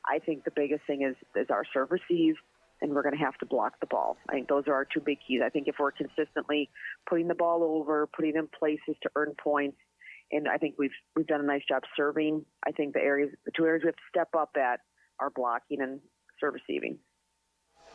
I think the biggest thing is our serve receive, and we're going to have to block the ball. I think those are our two big keys. I think if we're consistently putting the ball over, putting it in places to earn points, and I think we've done a nice job serving. I think the two areas we have to step up at are blocking and serve receiving.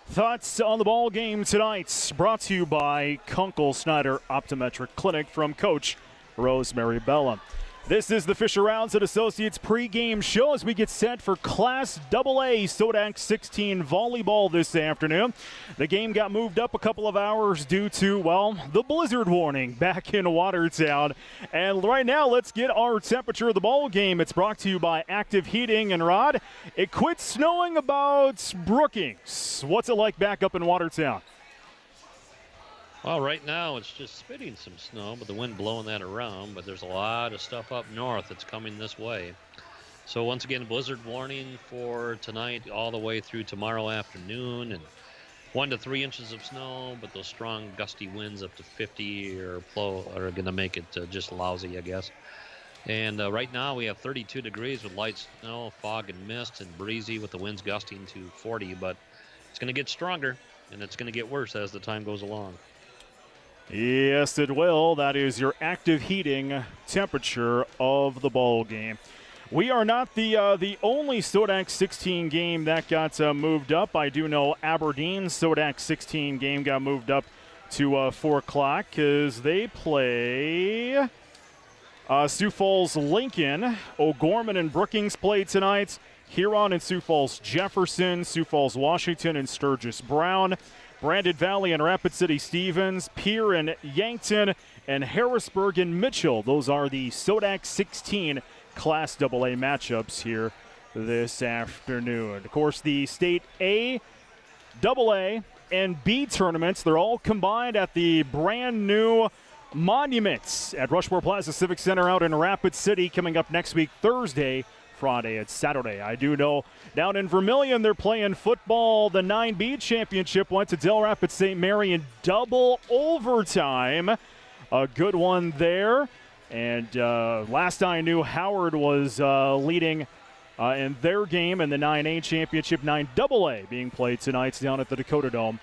Thoughts on the ball game tonight, brought to you by Kunkel Snyder Optometric Clinic from Coach Rosemary Bella. This is the Fisher Rounds and Associates pregame show as we get set for Class AA SoDak16 volleyball this afternoon. The game got moved up a couple of hours due to, well, the blizzard warning back in Watertown. And right now, let's get our temperature of the ball game. It's brought to you by Active Heating. And Rod, it quit snowing about Brookings. What's it like back up in Watertown? Well, right now it's just spitting some snow, but the wind blowing that around. But there's a lot of stuff up north that's coming this way. So once again, blizzard warning for tonight all the way through tomorrow afternoon, and 1 to 3 inches of snow. But those strong gusty winds up to 50 are going to make it just lousy, I guess. And right now we have 32 degrees with light snow, fog, and mist, and breezy with the winds gusting to 40. But it's going to get stronger, and it's going to get worse as the time goes along. Yes, it will. That is your Active Heating temperature of the ball game. We are not the only SoDak16 game that got moved up. I do know Aberdeen's SoDak16 game got moved up to 4 o'clock because they play Sioux Falls Lincoln. O'Gorman and Brookings play tonight. Huron and Sioux Falls Jefferson, Sioux Falls Washington and Sturgis Brown. Brandon Valley and Rapid City Stevens, Pierre and Yankton, and Harrisburg and Mitchell. Those are the SoDak16 Class AA matchups here this afternoon. Of course, the state A, AA, and B tournaments, they're all combined at the brand new Monuments at Rushmore Plaza Civic Center out in Rapid City, coming up next week, Thursday, Friday, and Saturday. I do know down in Vermilion they're playing football. The 9B championship went to Del Rapids St. Mary in double overtime. A good one there. And last I knew, Howard was leading in their game in the 9A championship. 9AA being played tonight down at the Dakota Dome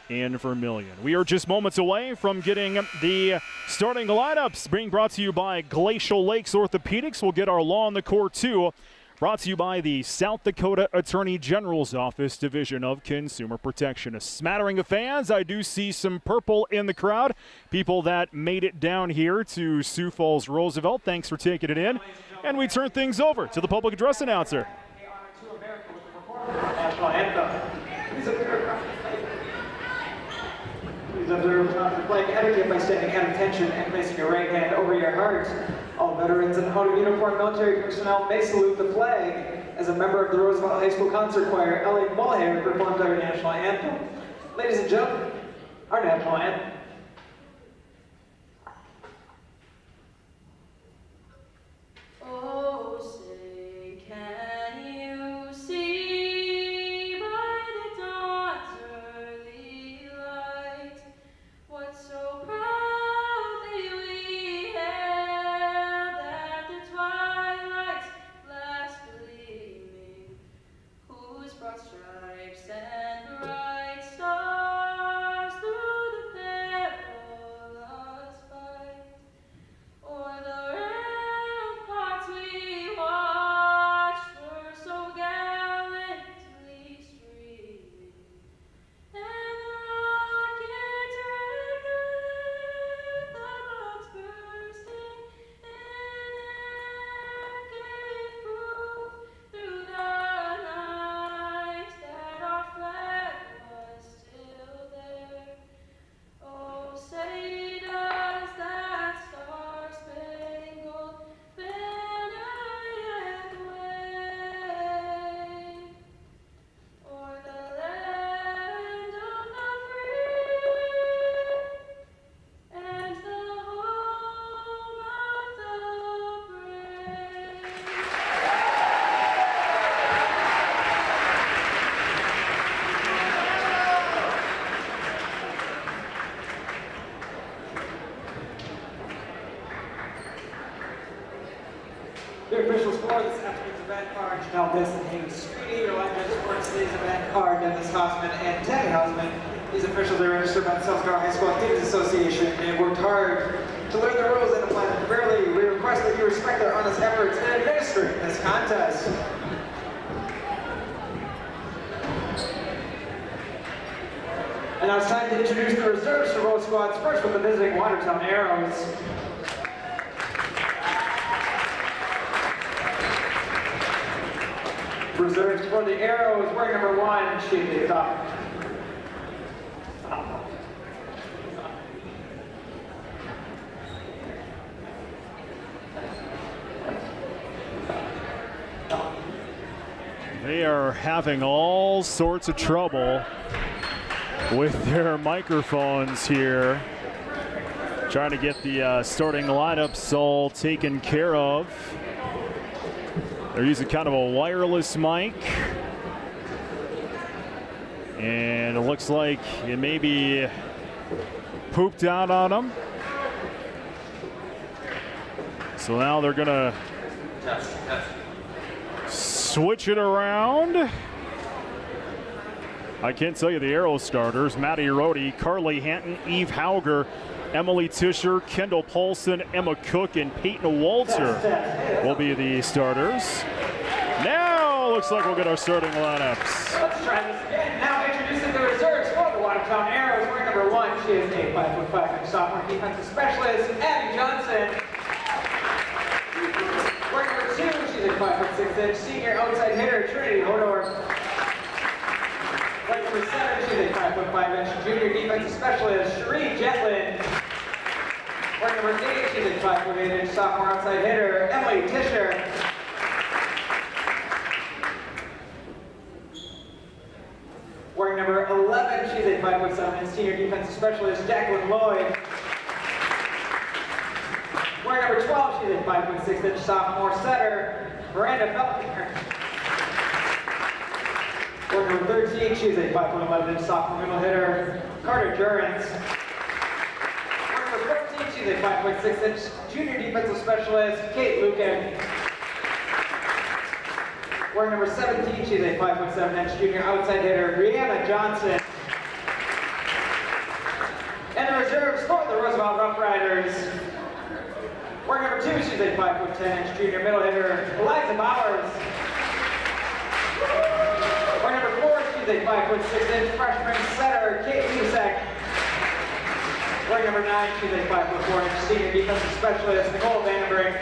in Vermilion. We are just moments away from getting the starting lineups being brought to you by Glacial Lakes Orthopedics. We'll get our Law on the Court too, brought to you by the South Dakota Attorney General's Office Division of Consumer Protection. A smattering of fans. I do see some purple in the crowd. People that made it down here to Sioux Falls Roosevelt. Thanks for taking it in. And we turn things over to the public address announcer. National anthem. Please observe the flag etiquette by standing at attention and placing your right hand over your heart. All veterans and out of uniform military personnel may salute the flag. As a member of the Roosevelt High School Concert Choir, Ellie Mulhair performs our national anthem. Ladies and gentlemen, our national anthem. Oh, say, can you see by the dawn's early light what so proudly we hailed at the twilight's last gleaming, broad stripes and bright stars through the Streety. Your line judges for today's event are Dennis Hausman and Tammy Hausman. These officials are registered by the South Carolina High School Activities Association. They have worked hard to learn the rules and apply them fairly. We request that you respect their honest efforts in administering this contest. And now it's time to introduce the reserves for both squads. First with the visiting Watertown Arrows. Reserves for the Arrows, wearing number 1, Shady Top. They are having all sorts of trouble with their microphones here, trying to get the starting lineups all taken care of. They're using kind of a wireless mic, and it looks like it may be pooped out on them. So now they're gonna switch it around. I can't tell you the Arrow starters. Maddie Rohde, Carly Hanton, Eve Hauger, Emily Tischer, Kendall Paulson, Emma Cook, and Peyton Walter will be the starters. Now looks like we'll get our starting lineups. Let's try this again. Now introducing the reserves for the Watertown Arrows. Wearing number 1, she is a 5'5" sophomore defensive specialist, Abby Johnson. Wearing number 2, she's a 5'6" senior outside hitter, Trinity Hodor. Wearing number 7, she's a 5'5" junior defensive specialist, Cherie Jetlin. Wearing number 8, she's a 5'8" sophomore outside hitter, Emily Tischer. Wearing number 11, she's a 5'7" senior defensive specialist, Jacqueline Lloyd. Wearing number 12, she's a 5'6" sophomore setter, Miranda Feltner. Wearing number 13, she's a 5'11" sophomore middle hitter, Carter Jurens. Wearing number 14, she's a 5'6" junior defensive specialist, Kate Lucan. Wearing number 17, she's a 5'7" junior outside hitter, Brianna Johnson. And the reserves for the Roosevelt Rough Riders. Wearing number 2, she's a 5'10" junior middle hitter, Eliza Bowers. Wearing number 4, she's a 5'6" freshman setter, Kate Lusek. Wearing number 9, she's a 5'4" senior defensive specialist, Nicole Vandenbrink.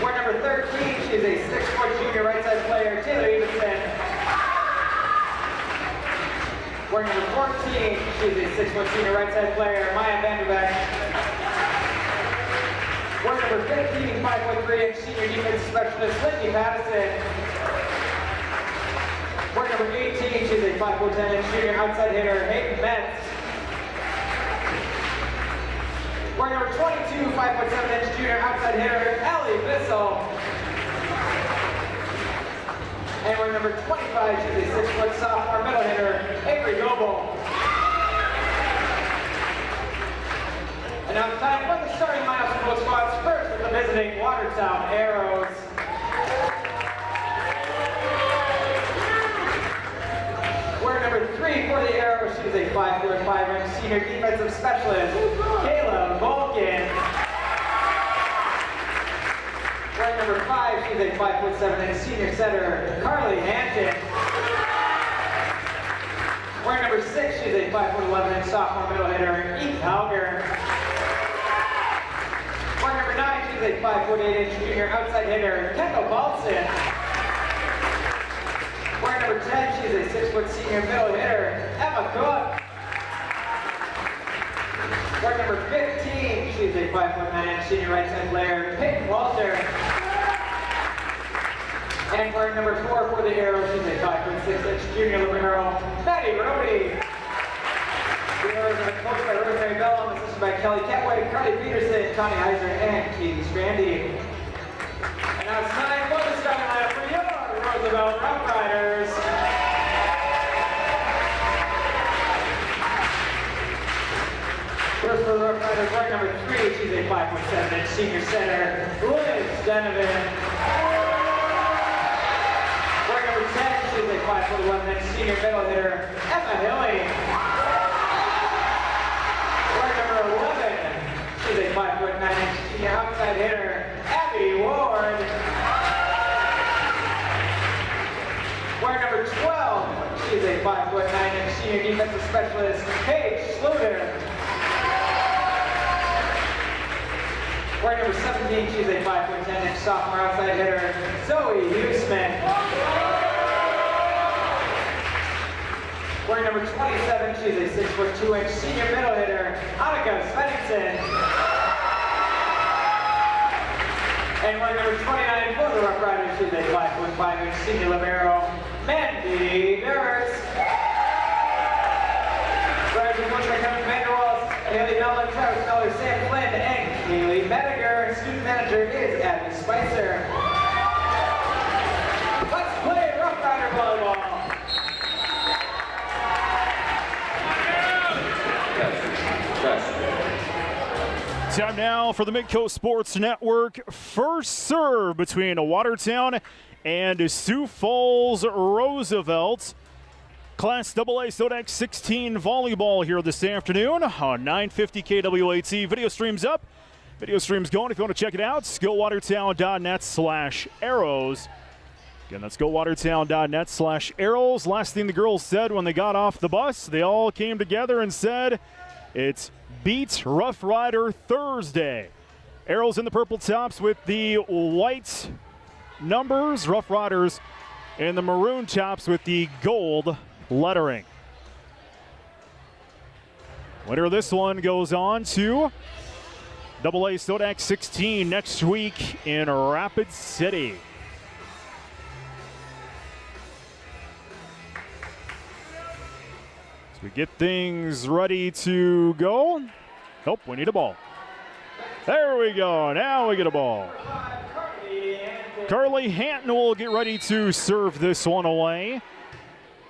Wearing number 13, she's a 6' junior right side player, Taylor Evenson. Wearing number 14, she's a 6' junior right side player, Maya Vanderbeck. Wearing number 15, 5'3" senior defensive specialist, Lindsay Patterson. Wearing number 18, she's a 5'10" junior outside hitter, Hayden Metz. Wearing number 22, 5'7" junior outside hitter, Allie Bissell. And wearing number 25, she's a 6' sophomore middle hitter, Avery Noble. And now it's time for the starting lineups for both squads. First with the visiting Watertown Arrows. Wearing number 3 for the Arrows, she's a 5'5" senior defensive specialist, Kayla Vulcan. Wearing number 5, she's a 5'7" senior setter, Carly Hampton. Wearing number 6, she's a 5'11" sophomore middle hitter, Eve Hauger. Wearing number 9, she's a 5'8" junior outside hitter, Kendall Paulson. Wearing number 10, she's a 6' senior middle hitter, Emma Cook. Wearing number 15, she's a 5'9" senior right side player, Peyton Walter. And wearing number 4 for the Arrows, she's a 5'6" junior libero, Maddie Rohde. The Arrows are coached by Rosemary Bell and assisted by Kelly Ketway, Carly Peterson, Connie Heiser, and Katie Strandy. And now it's time for the starting lineup for your Roosevelt Rough Riders. First for the Rough Riders, wearing number 3, she's a 5'7" senior center, Liz Donovan. 5'1", senior middle hitter, Emma Hilly. Wearing number 11, she's a 5'9" senior outside hitter, Abby Ward. Wearing number 12, she's a 5'9" senior defensive specialist, Paige Sluter. Wearing number 17, she's a 5'10" sophomore outside hitter, Zoe Huseman. Wearing number 27, she's a 6'2" senior middle hitter, Annika Svenningsson. And wearing number 29 for the Rough Riders, she's a 5'5" senior libero, Mandy Durst. Riders and coach by Kevin Vanderwals, Haley Mellon, Travis Miller, Sam Flynn, and Kaylee Mediger. Student manager is Abby Spicer. Let's play Rough Rider volleyball. Time now for the Midcoast Sports Network. First serve between Watertown and Sioux Falls Roosevelt. Class AA SoDak16 volleyball here this afternoon on 950 KWAT. Video stream's up. Video stream's going. If you want to check it out, gowatertown.net/arrows. Again, that's gowatertown.net/arrows. Last thing the girls said when they got off the bus, they all came together and said, it's Beat Rough Rider Thursday. Arrows in the purple tops with the white numbers. Rough Riders in the maroon tops with the gold lettering. Winner of this one goes on to AA SoDak16 next week in Rapid City. As we get things ready to go. Oh, we need a ball. There we go. Now we get a ball. Carly Hanton will get ready to serve this one away.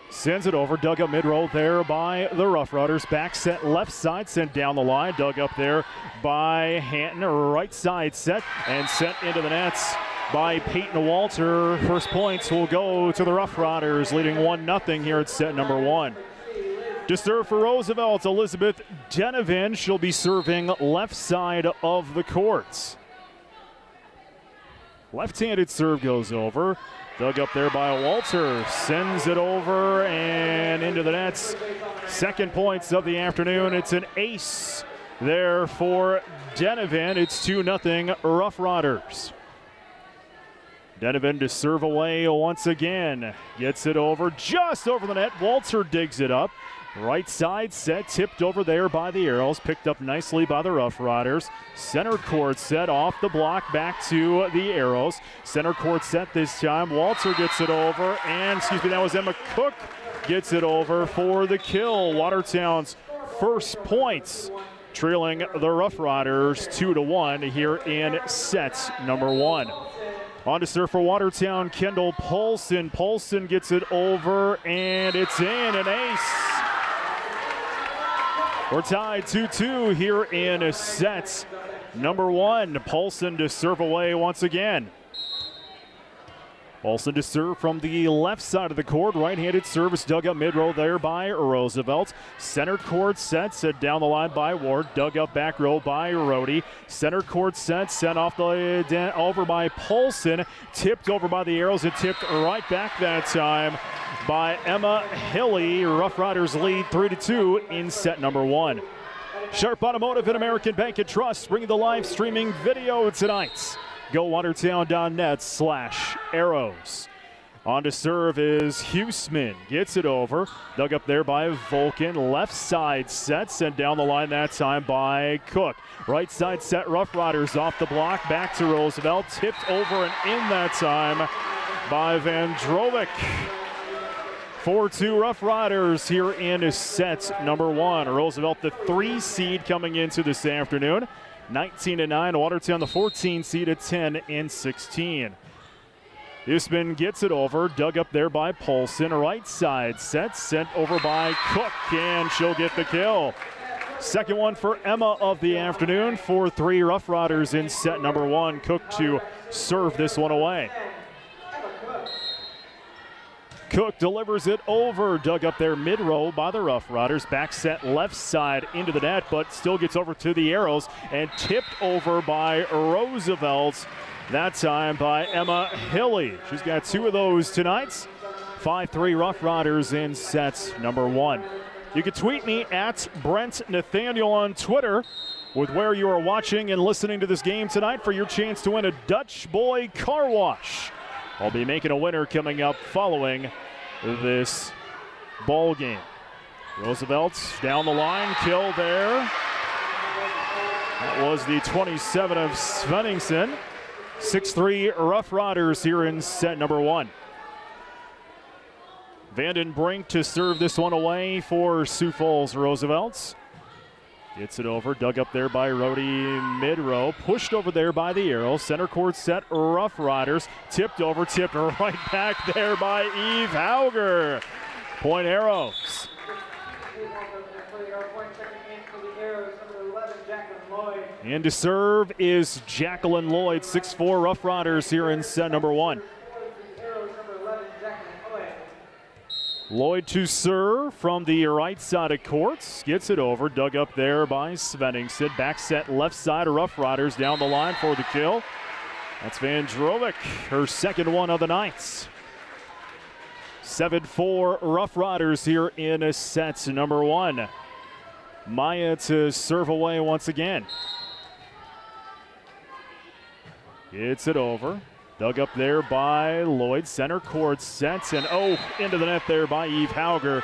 Sends it over, dug up mid-row there by the Rough Riders. Back set left side, sent down the line. Dug up there by Hanton. Right side set and sent into the nets by Peyton Walter. First points will go to the Rough Riders, leading 1-0 here at set number 1. To serve for Roosevelt, Elizabeth Denovan. She'll be serving left side of the courts. Left-handed serve goes over. Dug up there by Walter. Sends it over and into the nets. Second points of the afternoon. It's an ace there for Denovan. It's 2-0 Rough Riders. Denovan to serve away once again. Gets it over, just over the net. Walter digs it up. Right side set, tipped over there by the Arrows, picked up nicely by the Rough Riders. Center court set off the block back to the Arrows. Center court set this time. Walter gets it over, and that was Emma Cook gets it over for the kill. Watertown's first points, trailing the Rough Riders 2-1 here in set number 1. On to serve for Watertown, Kendall Paulson. Paulson gets it over, and it's in, an ace. We're tied 2-2 here in set number 1. Paulson to serve away once again. Paulson to serve from the left side of the court. Right-handed service dug up mid-row there by Roosevelt. Center court set, set down the line by Ward. Dug up back row by Rhodey. Center court set, sent off the over by Paulson. Tipped over by the Arrows and tipped right back that time by Emma Hilly. Rough Riders lead 3-2 in set number 1. Sharp Automotive and American Bank and Trust bringing the live streaming video tonight. GoWatertown.net/arrows. On to serve is Huseman. Gets it over. Dug up there by Vulcan. Left side set. Sent down the line that time by Cook. Right side set. Rough Riders off the block. Back to Roosevelt. Tipped over and in that time by Vandrovic. 4-2 Rough Riders here in set number 1. Roosevelt, the 3 seed coming into this afternoon. 19-9. Watertown, the 14 seed at 10-16. Usman gets it over, dug up there by Paulson. Right side set, sent over by Cook, and she'll get the kill. Second one for Emma of the afternoon. 4-3 Rough Riders in set number 1. Cook to serve this one away. Cook delivers it over, dug up there mid-row by the Rough Riders. Back set left side into the net, but still gets over to the Arrows and tipped over by Roosevelt. That time by Emma Hilly. She's got 2 of those tonight. 5-3 Rough Riders in set number 1. You can tweet me at Brent Nathaniel on Twitter with where you are watching and listening to this game tonight for your chance to win a Dutch Boy car wash. I'll be making a winner coming up following this ball game. Roosevelt down the line, kill there. That was the 27 of Svenningsson. 6-3 Rough Riders here in set number 1. Vanden Brink to serve this one away for Sioux Falls Roosevelts. Gets it over, dug up there by Rhodey mid-row, pushed over there by the Arrow. Center court set, Rough Riders. Tipped over, tipped right back there by Eve Hauger. Point Arrows. And to serve is Jacqueline Lloyd, 6'4" Rough Riders here in set number 1. Lloyd to serve from the right side of courts. Gets it over, dug up there by Svenningsson. Back set left side of Rough Riders down the line for the kill. That's Van Drovic, her second one of the night. 7-4 Rough Riders here in set number 1. Maya to serve away once again. Gets it over. Dug up there by Lloyd. Center court sets and into the net there by Eve Hauger.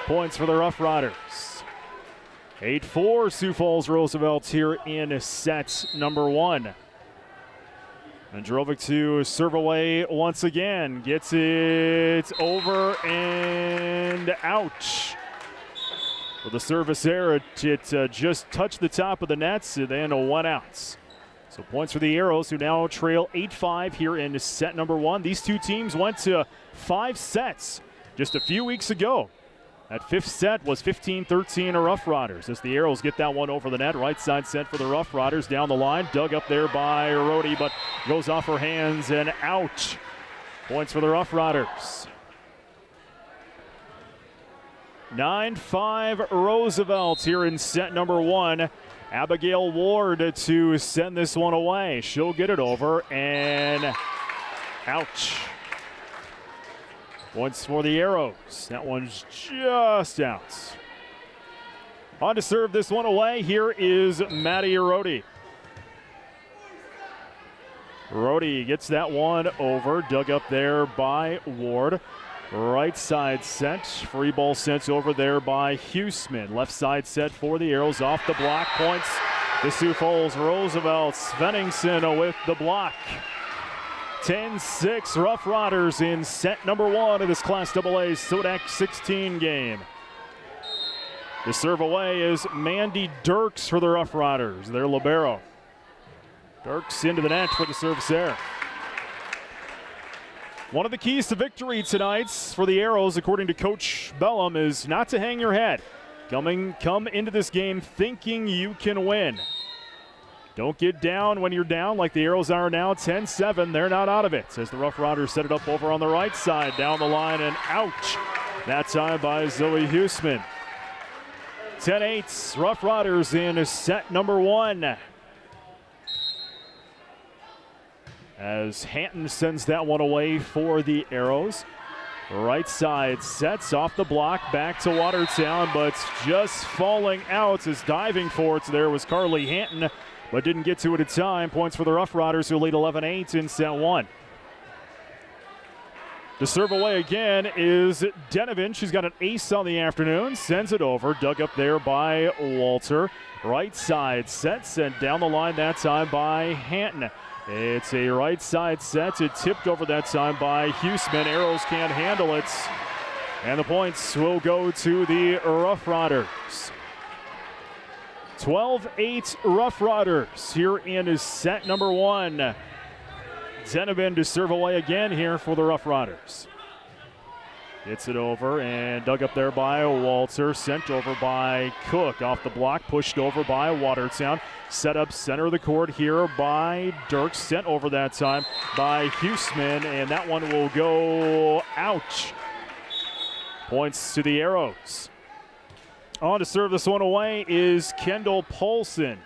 Points for the Rough Riders. 8-4 Sioux Falls Roosevelt here in set number 1. Androvic to serve away once again. Gets it over and out. With the service error, it just touched the top of the nets and then 1 out. So points for the Arrows, who now trail 8-5 here in set number 1. These 2 teams went to 5 sets just a few weeks ago. That 5th set was 15-13 Rough Riders as the Arrows get that one over the net. Right side set for the Rough Riders down the line. Dug up there by Rhodey, but goes off her hands and out. Points for the Rough Riders. 9-5 Roosevelt here in set number 1. Abigail Ward to send this one away. She'll get it over and ouch. Points for the Arrows. That one's just out. On to serve this one away, here is Maddie Rhodey. Rhodey gets that one over, dug up there by Ward. Right side set, free ball sent over there by Huseman. Left side set for the Arrows, off the block, points to Sioux Falls Roosevelt. Svenningsson with the block. 10-6 Rough Riders in set number 1 of this Class AA SoDak16 game. The serve away is Mandy Dirks for the Rough Riders, their libero. Dirks into the net for the service error. One of the keys to victory tonight for the Arrows, according to Coach Bellum, is not to hang your head. Come into this game thinking you can win. Don't get down when you're down like the Arrows are now. 10-7, they're not out of it. As the Rough Riders set it up over on the right side, down the line and out. That time by Zoe Huseman. 10-8, Rough Riders in set number 1. As Hanton sends that one away for the Arrows. Right side sets off the block back to Watertown, but just falling out as diving for it there was Carly Hanton, but didn't get to it in time. Points for the Rough Riders, who lead 11-8 in set 1. To serve away again is Denovan. She's got an ace on the afternoon. Sends it over, dug up there by Walter. Right side sets and down the line that time by Hanton. It's a right side set. It tipped over that time by Huseman. Arrows can't handle it. And the points will go to the Rough Riders. 12-8 Rough Riders here in set number 1. Zenobin to serve away again here for the Rough Riders. Gets it over and dug up there by Walter. Sent over by Cook. Off the block, pushed over by Watertown. Set up center of the court here by Dirks. Sent over that time by Huseman, and that one will go out. Points to the Arrows. On to serve this one away is Kendall Paulson.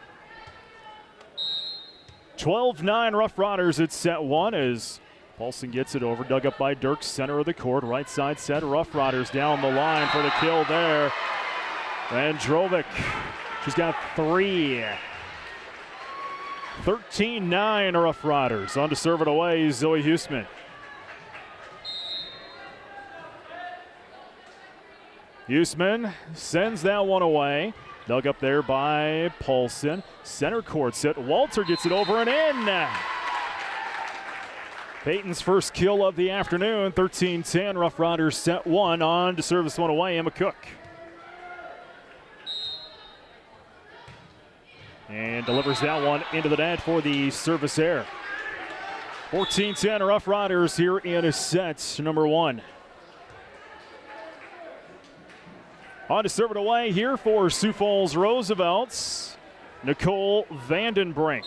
12-9 Rough Riders at set one as Paulson gets it over, dug up by Dirk, center of the court, right side set. Rough Riders down the line for the kill there. Vandrovic, she's got 3. 13-9 Rough Riders. On to serve it away, Zoe Huseman. Huseman sends that one away. Dug up there by Paulson. Center court set. Walter gets it over and in. Peyton's first kill of the afternoon. 13-10. Rough Riders set one. On to serve this one away, Emma Cook. And delivers that one into the net for the service error. 14-10 Rough Riders here in set number one. On to serve it away here for Sioux Falls Roosevelt's Nicole Vandenbrink.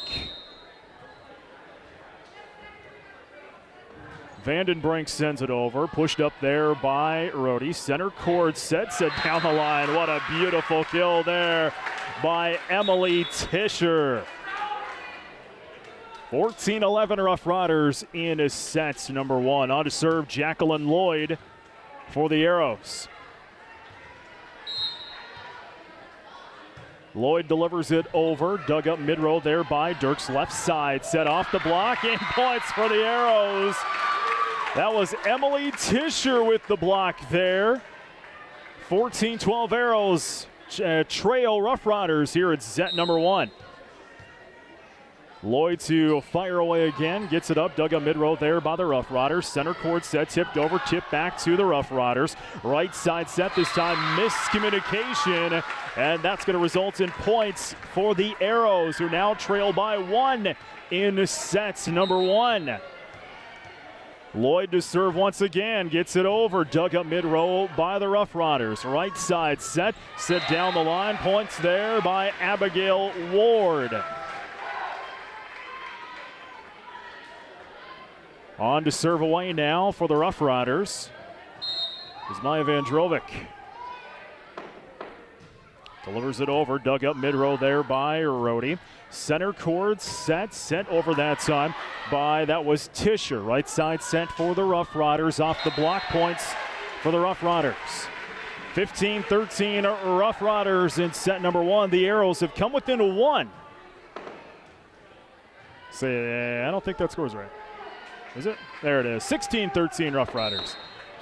Vandenbrink sends it over, pushed up there by Rhodey. Center court sets it down the line. What a beautiful kill there by Emily Tischer. 14-11 Rough Riders in set number one. On to serve Jacqueline Lloyd for the Arrows. Lloyd delivers it over, dug up mid-row there by Dirk's left side. Set off the block and points for the Arrows. That was Emily Tischer with the block there. 14-12 Arrows trail Rough Riders here at set number one. Lloyd to fire away again, gets it up, dug up mid-row there by the Rough Riders. Center court set, tipped over, tipped back to the Rough Riders. Right side set, this time miscommunication, and that's going to result in points for the Arrows, who now trail by 1 in set number one. Lloyd to serve once again, gets it over, dug up mid-row by the Rough Riders. Right side set down the line, points there by Abigail Ward. On to serve away now for the Rough Riders is Maya Vandrovic. Delivers it over, dug up mid-row there by Rhodey. Center court set over that time by, that was Tischer. Right side set for the Rough Riders, off the block, points for the Rough Riders. 15-13 Rough Riders in set number one. The Arrows have come within 1. I don't think that score's right. Is it? There it is. 16-13 Rough Riders.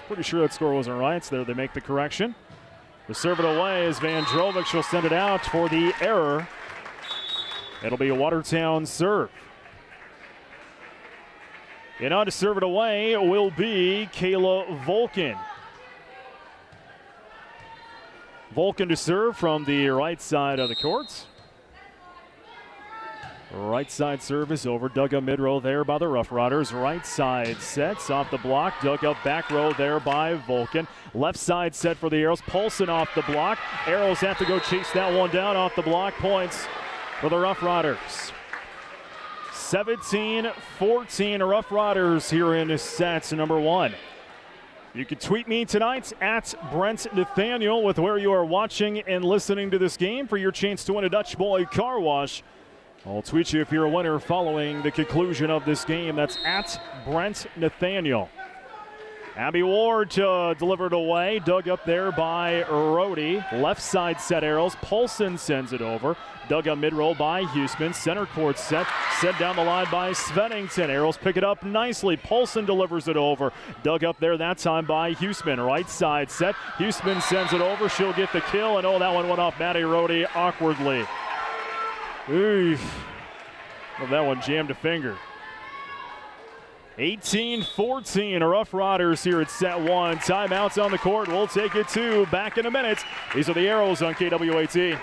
Pretty sure that score wasn't right, so there they make the correction. To serve it away is Vandrovic. She'll send it out for the error. It'll be a Watertown serve. And on to serve it away will be Kayla Volkin. Volkin to serve from the right side of the courts. Right side service over, dug up mid-row there by the Rough Riders. Right side sets off the block, dug up back row there by Volkin. Left side set for the Arrows, Paulson off the block. Arrows have to go chase that one down off the block, points for the Rough Riders. 17-14 Rough Riders here in set number one. You can tweet me tonight at Brent Nathaniel with where you are watching and listening to this game for your chance to win a Dutch Boy car wash. I'll tweet you if you're a winner following the conclusion of this game. That's at Brent Nathaniel. Abby Ward to deliver it away. Dug up there by Rhodey. Left side set Arrows. Paulson sends it over. Dug up mid-roll by Huseman. Center court set down the line by Svenningson. Arrows pick it up nicely. Paulson delivers it over. Dug up there that time by Huseman. Right side set. Huseman sends it over. She'll get the kill. And oh, that one went off Maddie Rhodey awkwardly. Oof. Well, that one jammed a finger. 18-14 Rough Riders here at set one. Timeouts on the court. We'll take it to back in a minute. These are the Arrows on KWAT.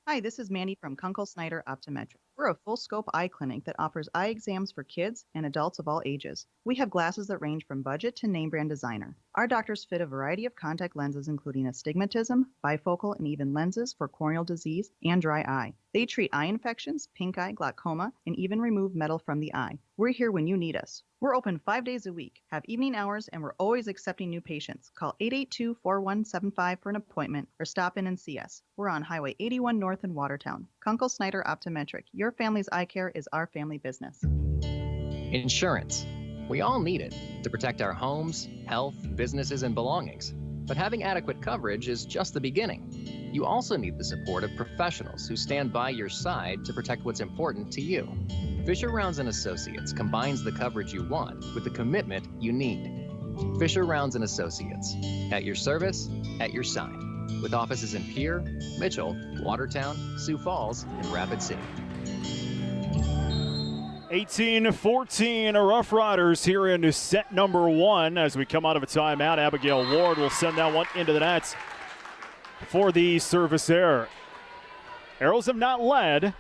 Hi, this is Mandy from Kunkel Snyder Optometric. We're We're a full-scope eye clinic that offers eye exams for kids and adults of all ages. We have glasses that range from budget to name-brand designer. Our doctors fit a variety of contact lenses including astigmatism, bifocal, and even lenses for corneal disease and dry eye. They treat eye infections, pink eye, glaucoma, and even remove metal from the eye. We're here when you need us. We're open 5 days a week, have evening hours, and we're always accepting new patients. Call 882-4175 for an appointment or stop in and see us. We're on Highway 81 North in Watertown. Kunkel Snyder Optometric. Your family's eye care is our family business. Insurance. We all need it to protect our homes, health, businesses, and belongings. But having adequate coverage is just the beginning. You also need the support of professionals who stand by your side to protect what's important to you. Fisher Rounds & Associates combines the coverage you want with the commitment you need. Fisher Rounds & Associates, at your service, at your side. With offices in Pierre, Mitchell, Watertown, Sioux Falls, and Rapid City. 18-14 Rough Riders here into set number 1. As we come out of a timeout, Abigail Ward will send that one into the nets for the service error. Arrows have not led,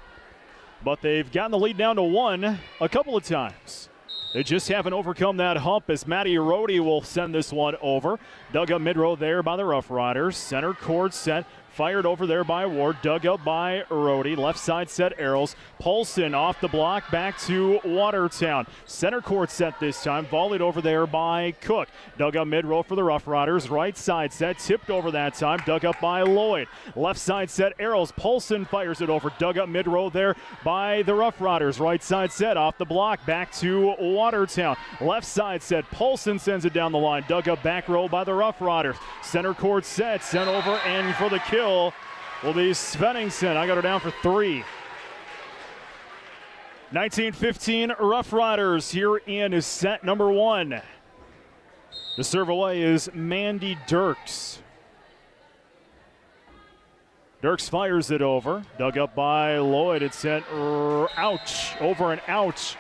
but they've gotten the lead down to 1 a couple of times. They just haven't overcome that hump as Maddie Rody will send this one over. Dug up mid-row there by the Rough Riders. Center court set. Fired over there by Ward, dug up by Rody. Left side set arrows. Paulson off the block, back to Watertown. Center court set this time, volleyed over there by Cook. Dug up mid-row for the Rough Riders. Right side set, tipped over that time, dug up by Lloyd. Left side set arrows. Paulson fires it over, dug up mid-row there by the Rough Riders. Right side set off the block, back to Watertown. Left side set, Paulson sends it down the line, dug up back row by the Rough Riders. Center court set, sent over, and for the kill will be Svenningsson. I got her down for 3. 19-15 Rough Riders here in set number 1. The serve away is Mandy Dirks. Dirks fires it over. Dug up by Lloyd. It's sent ouch, over and out.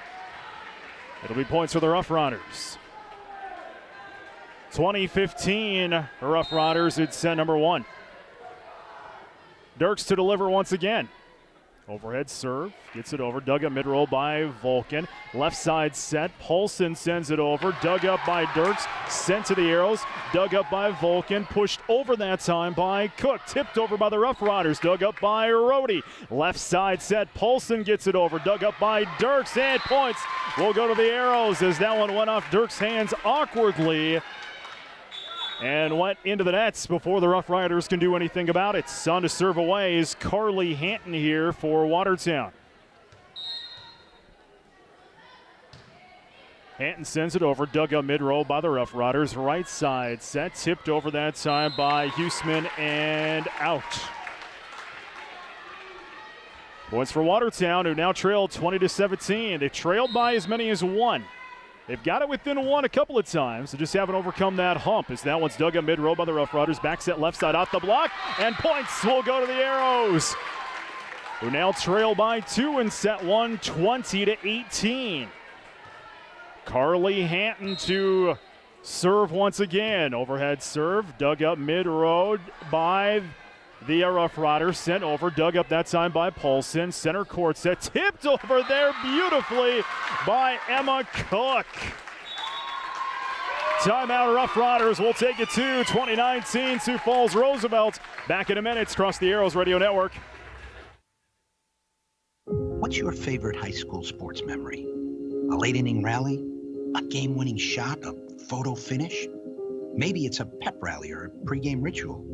It'll be points for the Rough Riders. 20-15 Rough Riders. It's set number 1. Dirks to deliver once again. Overhead serve, gets it over, dug up mid-roll by Vulcan. Left side set, Paulson sends it over, dug up by Dirks, sent to the arrows, dug up by Vulcan, pushed over that time by Cook, tipped over by the Rough Riders, dug up by Rody. Left side set, Paulson gets it over, dug up by Dirks, and points will go to the arrows as that one went off Dirks' hands awkwardly and went into the nets before the Rough Riders can do anything about it. On to serve away is Carly Hanton here for Watertown. Hanton sends it over, dug up mid-roll by the Rough Riders. Right side set, tipped over that time by Huseman and out. Points for Watertown, who now trail 20-17. They've trailed by as many as 1. They've got it within 1 a couple of times. They just haven't overcome that hump as that one's dug up mid-row by the Rough Riders. Back set left side off the block, and points will go to the Arrows, who now trail by 2 in set 1, 20-18. Carly Hanton to serve once again. Overhead serve, dug up mid-row by the Rough Riders, sent over, dug up that time by Paulson. Center court set, tipped over there beautifully by Emma Cook. Timeout, Rough Riders. We'll take it to 2019 Sioux Falls Roosevelt. Back in a minute, across the Arrows Radio Network. What's your favorite high school sports memory? A late inning rally? A game-winning shot? A photo finish? Maybe it's a pep rally or a pregame ritual.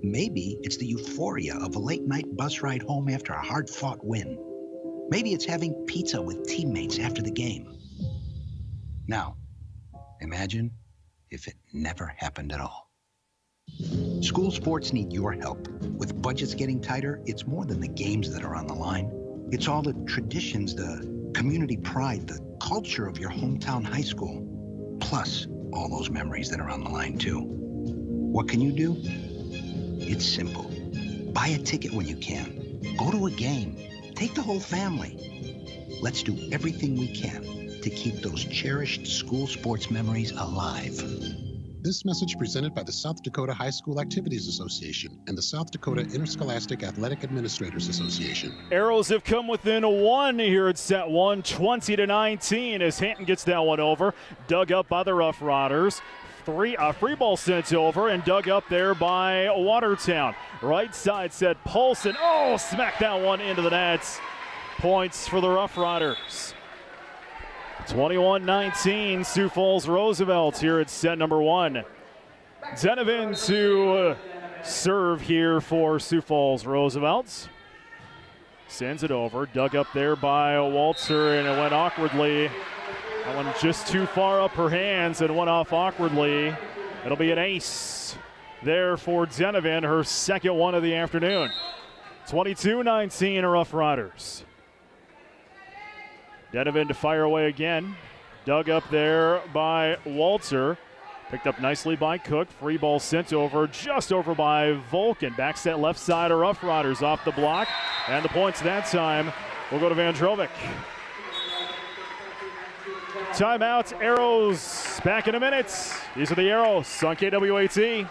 Maybe it's the euphoria of a late-night bus ride home after a hard-fought win. Maybe it's having pizza with teammates after the game. Now, imagine if it never happened at all. School sports need your help. With budgets getting tighter, it's more than the games that are on the line. It's all the traditions, the community pride, the culture of your hometown high school, plus all those memories that are on the line, too. What can you do? It's simple. Buy a ticket when you can. Go to a game. Take the whole family. Let's do everything we can to keep those cherished school sports memories alive. This message presented by the South Dakota High School Activities Association and the South Dakota Interscholastic Athletic Administrators Association. Arrows have come within one here at set one, 20-19 as Hanton gets that one over. Dug up by the Rough Riders. Free ball sent over and dug up there by Watertown. Right side set Paulson. Oh, smacked that one into the nets. Points for the Rough Riders. 21-19, Sioux Falls Roosevelt here at set number one. Zenevin to serve here for Sioux Falls Roosevelt. Sends it over, dug up there by Walter, and it went awkwardly. That one just too far up her hands and went off awkwardly. It'll be an ace there for Zenevin, her second one of the afternoon. 22-19, Rough Riders. Zenevin to fire away again. Dug up there by Walter. Picked up nicely by Cook. Free ball sent over, just over by Vulcan. Back set left side of Rough Riders off the block. And the points that time will go to Vandrovic. Timeout, Arrows back in a minute. These are the Arrows on KWAT.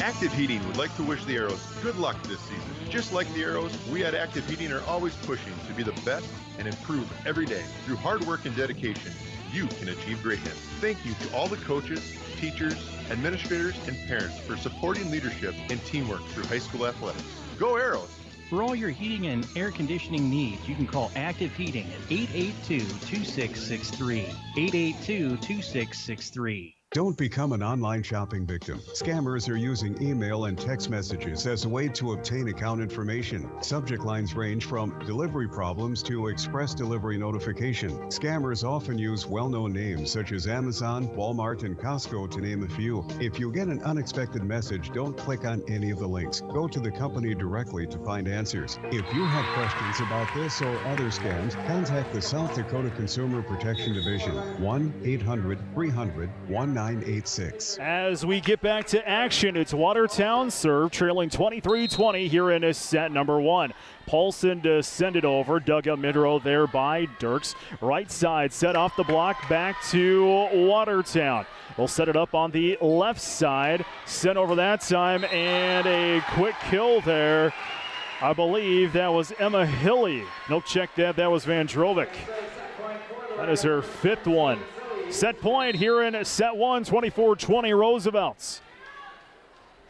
Active Heating would like to wish the Arrows good luck this season. Just like the Arrows, we at Active Heating are always pushing to be the best and improve every day. Through hard work and dedication, you can achieve greatness. Thank you to all the coaches, teachers, administrators, and parents for supporting leadership and teamwork through high school athletics. Go Arrows! For all your heating and air conditioning needs, you can call Active Heating at 882-2663. 882-2663. Don't become an online shopping victim. Scammers are using email and text messages as a way to obtain account information. Subject lines range from delivery problems to express delivery notification. Scammers often use well-known names such as Amazon, Walmart, and Costco to name a few. If you get an unexpected message, don't click on any of the links. Go to the company directly to find answers. If you have questions about this or other scams, contact the South Dakota Consumer Protection Division, 1-800-300-1986. As we get back to action, it's Watertown serve, trailing 23-20 here in set number one. Paulson to send it over, dug up mid-row there by Dirks. Right side, set off the block, back to Watertown. They'll set it up on the left side, sent over that time, and a quick kill there. I believe that was Emma Hilly. Nope, check that, that was Vandrovic. That is her fifth one. Set point here in set one, 24-20 Roosevelt's.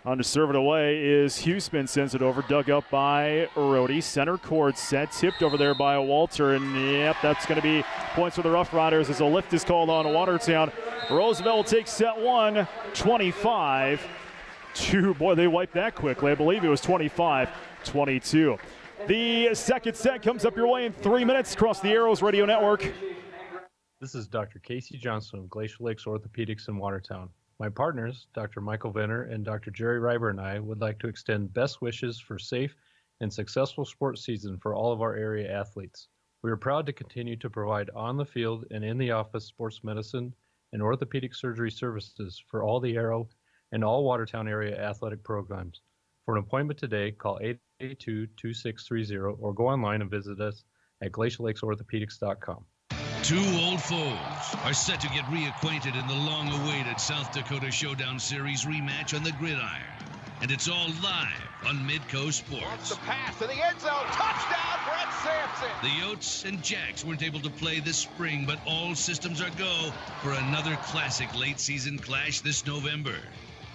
On to serve it away is Hughesman, sends it over, dug up by Rhodey. Center court set, tipped over there by Walter, and yep, that's going to be points for the Rough Riders as a lift is called on Watertown. Roosevelt takes set one, 25-2. Boy, they wiped that quickly. I believe it was 25-22. The second set comes up your way in 3 minutes across the Arrows Radio Network. This is Dr. Casey Johnson of Glacial Lakes Orthopedics in Watertown. My partners, Dr. Michael Venner and Dr. Jerry Reiber, and I would like to extend best wishes for safe and successful sports season for all of our area athletes. We are proud to continue to provide on-the-field and in-the-office sports medicine and orthopedic surgery services for all the Arrow and all Watertown area athletic programs. For an appointment today, call 882-2630 or go online and visit us at glaciallakes.orthopedics.com. Two old foes are set to get reacquainted in the long-awaited South Dakota Showdown Series rematch on the gridiron. And it's all live on Midco Sports. The pass to the end zone. Touchdown, Brett Sampson. The Yotes and Jacks weren't able to play this spring, but all systems are go for another classic late-season clash this November.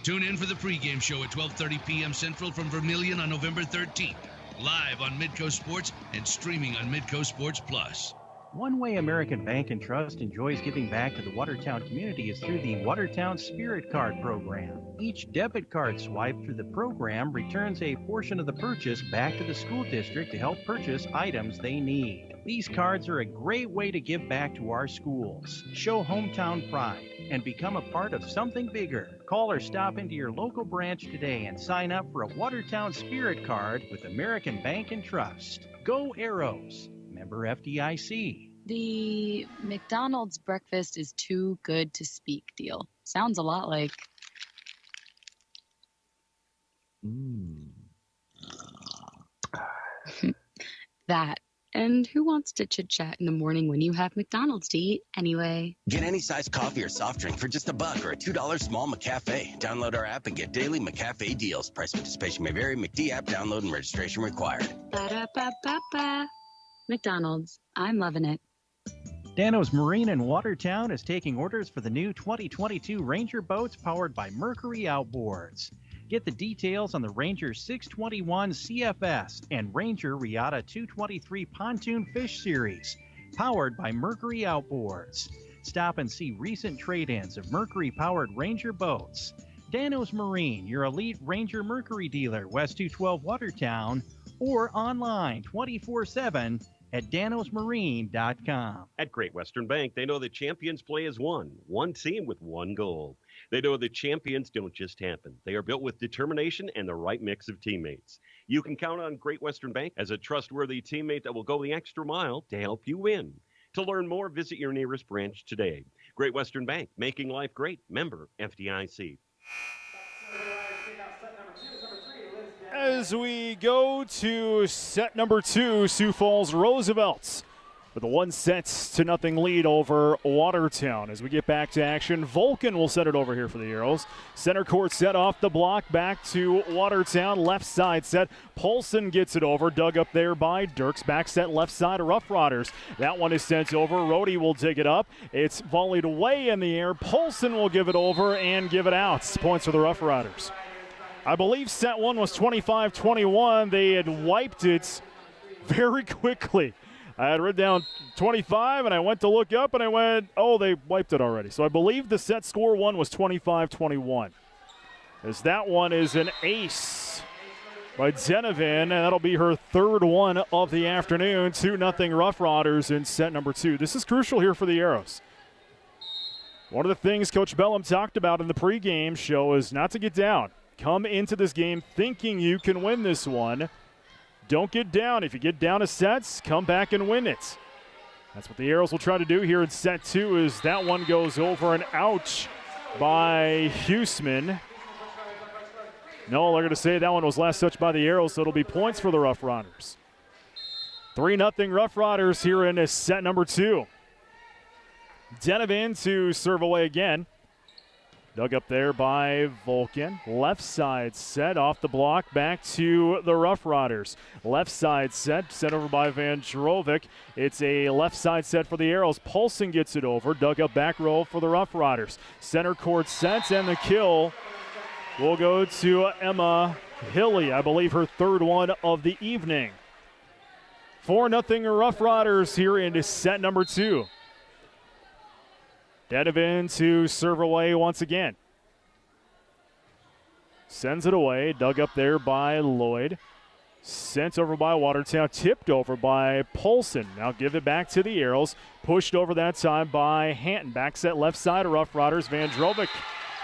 Tune in for the pregame show at 12:30 p.m. Central from Vermilion on November 13th. Live on Midco Sports and streaming on Midco Sports Plus. One way American Bank and Trust enjoys giving back to the Watertown community is through the Watertown Spirit Card program. Each debit card swipe through the program returns a portion of the purchase back to the school district to help purchase items they need. These cards are a great way to give back to our schools, show hometown pride, and become a part of something bigger. Call or stop into your local branch today and sign up for a Watertown Spirit Card with American Bank and Trust. Go Arrows! Member FDIC. The McDonald's breakfast is too good to speak deal. Sounds a lot like... that And who wants to chit-chat in the morning when you have McDonald's to eat anyway? Get any size coffee or soft drink for just $1 or a $2 small McCafe. Download our app and get daily McCafe deals. Price participation may vary. McD app download and registration required. Ba-da-ba-ba-ba. McDonald's. I'm loving it. Dano's Marine in Watertown is taking orders for the new 2022 Ranger boats powered by Mercury Outboards. Get the details on the Ranger 621 CFS and Ranger Regatta 223 Pontoon Fish Series, powered by Mercury Outboards. Stop and see recent trade-ins of Mercury-powered Ranger boats. Dano's Marine, your elite Ranger Mercury dealer, West 212 Watertown, or online 24/7 at danosmarine.com. At Great Western Bank, they know that champions play as one team with one goal. They know that champions don't just happen. They are built with determination and the right mix of teammates. You can count on Great Western Bank as a trustworthy teammate that will go the extra mile to help you win. To learn more, visit your nearest branch today. Great Western Bank, making life great. Member FDIC. As we go to set number 2, Sioux Falls Roosevelt with a 1-0 lead over Watertown. As we get back to action, Vulcan will set it over here for the Arrows. Center court set off the block, back to Watertown. Left side set. Polson gets it over, dug up there by Dirks. Back set left side of Rough Riders. That one is sent over. Rhodey will dig it up. It's volleyed away in the air. Polson will give it over and give it out. Points for the Rough Riders. I believe set 1 was 25-21. They had wiped it very quickly. I had written down 25, and I went to look up, and I went, oh, they wiped it already. So I believe the set score 1 was 25-21. As that one is an ace by Zenovin, and that'll be her third one of the afternoon. 2-0 Rough Riders in set number 2. This is crucial here for the Arrows. One of the things Coach Bellum talked about in the pregame show is not to get down. Come into this game thinking you can win this one. Don't get down. If you get down to sets, come back and win it. That's what the Arrows will try to do here in set 2 as that one goes over and out by Huseman. No, they're going to say that one was last touched by the Arrows, so it'll be points for the Rough Riders. 3-0 Rough Riders here in set number 2. Denovin to serve away again. Dug up there by Vulcan. Left side set off the block back to the Rough Riders. Left side set over by Van Drovic. It's a left side set for the Arrows. Polson gets it over. Dug up back row for the Rough Riders. Center court sets and the kill will go to Emma Hilly. I believe her third one of the evening. 4-0 Rough Riders here into set number 2. Denovin to serve away once again. Sends it away. Dug up there by Lloyd. Sent over by Watertown. Tipped over by Polson. Now give it back to the Arrows. Pushed over that time by Hanton. Back set left side of Rough Riders. Van Drovic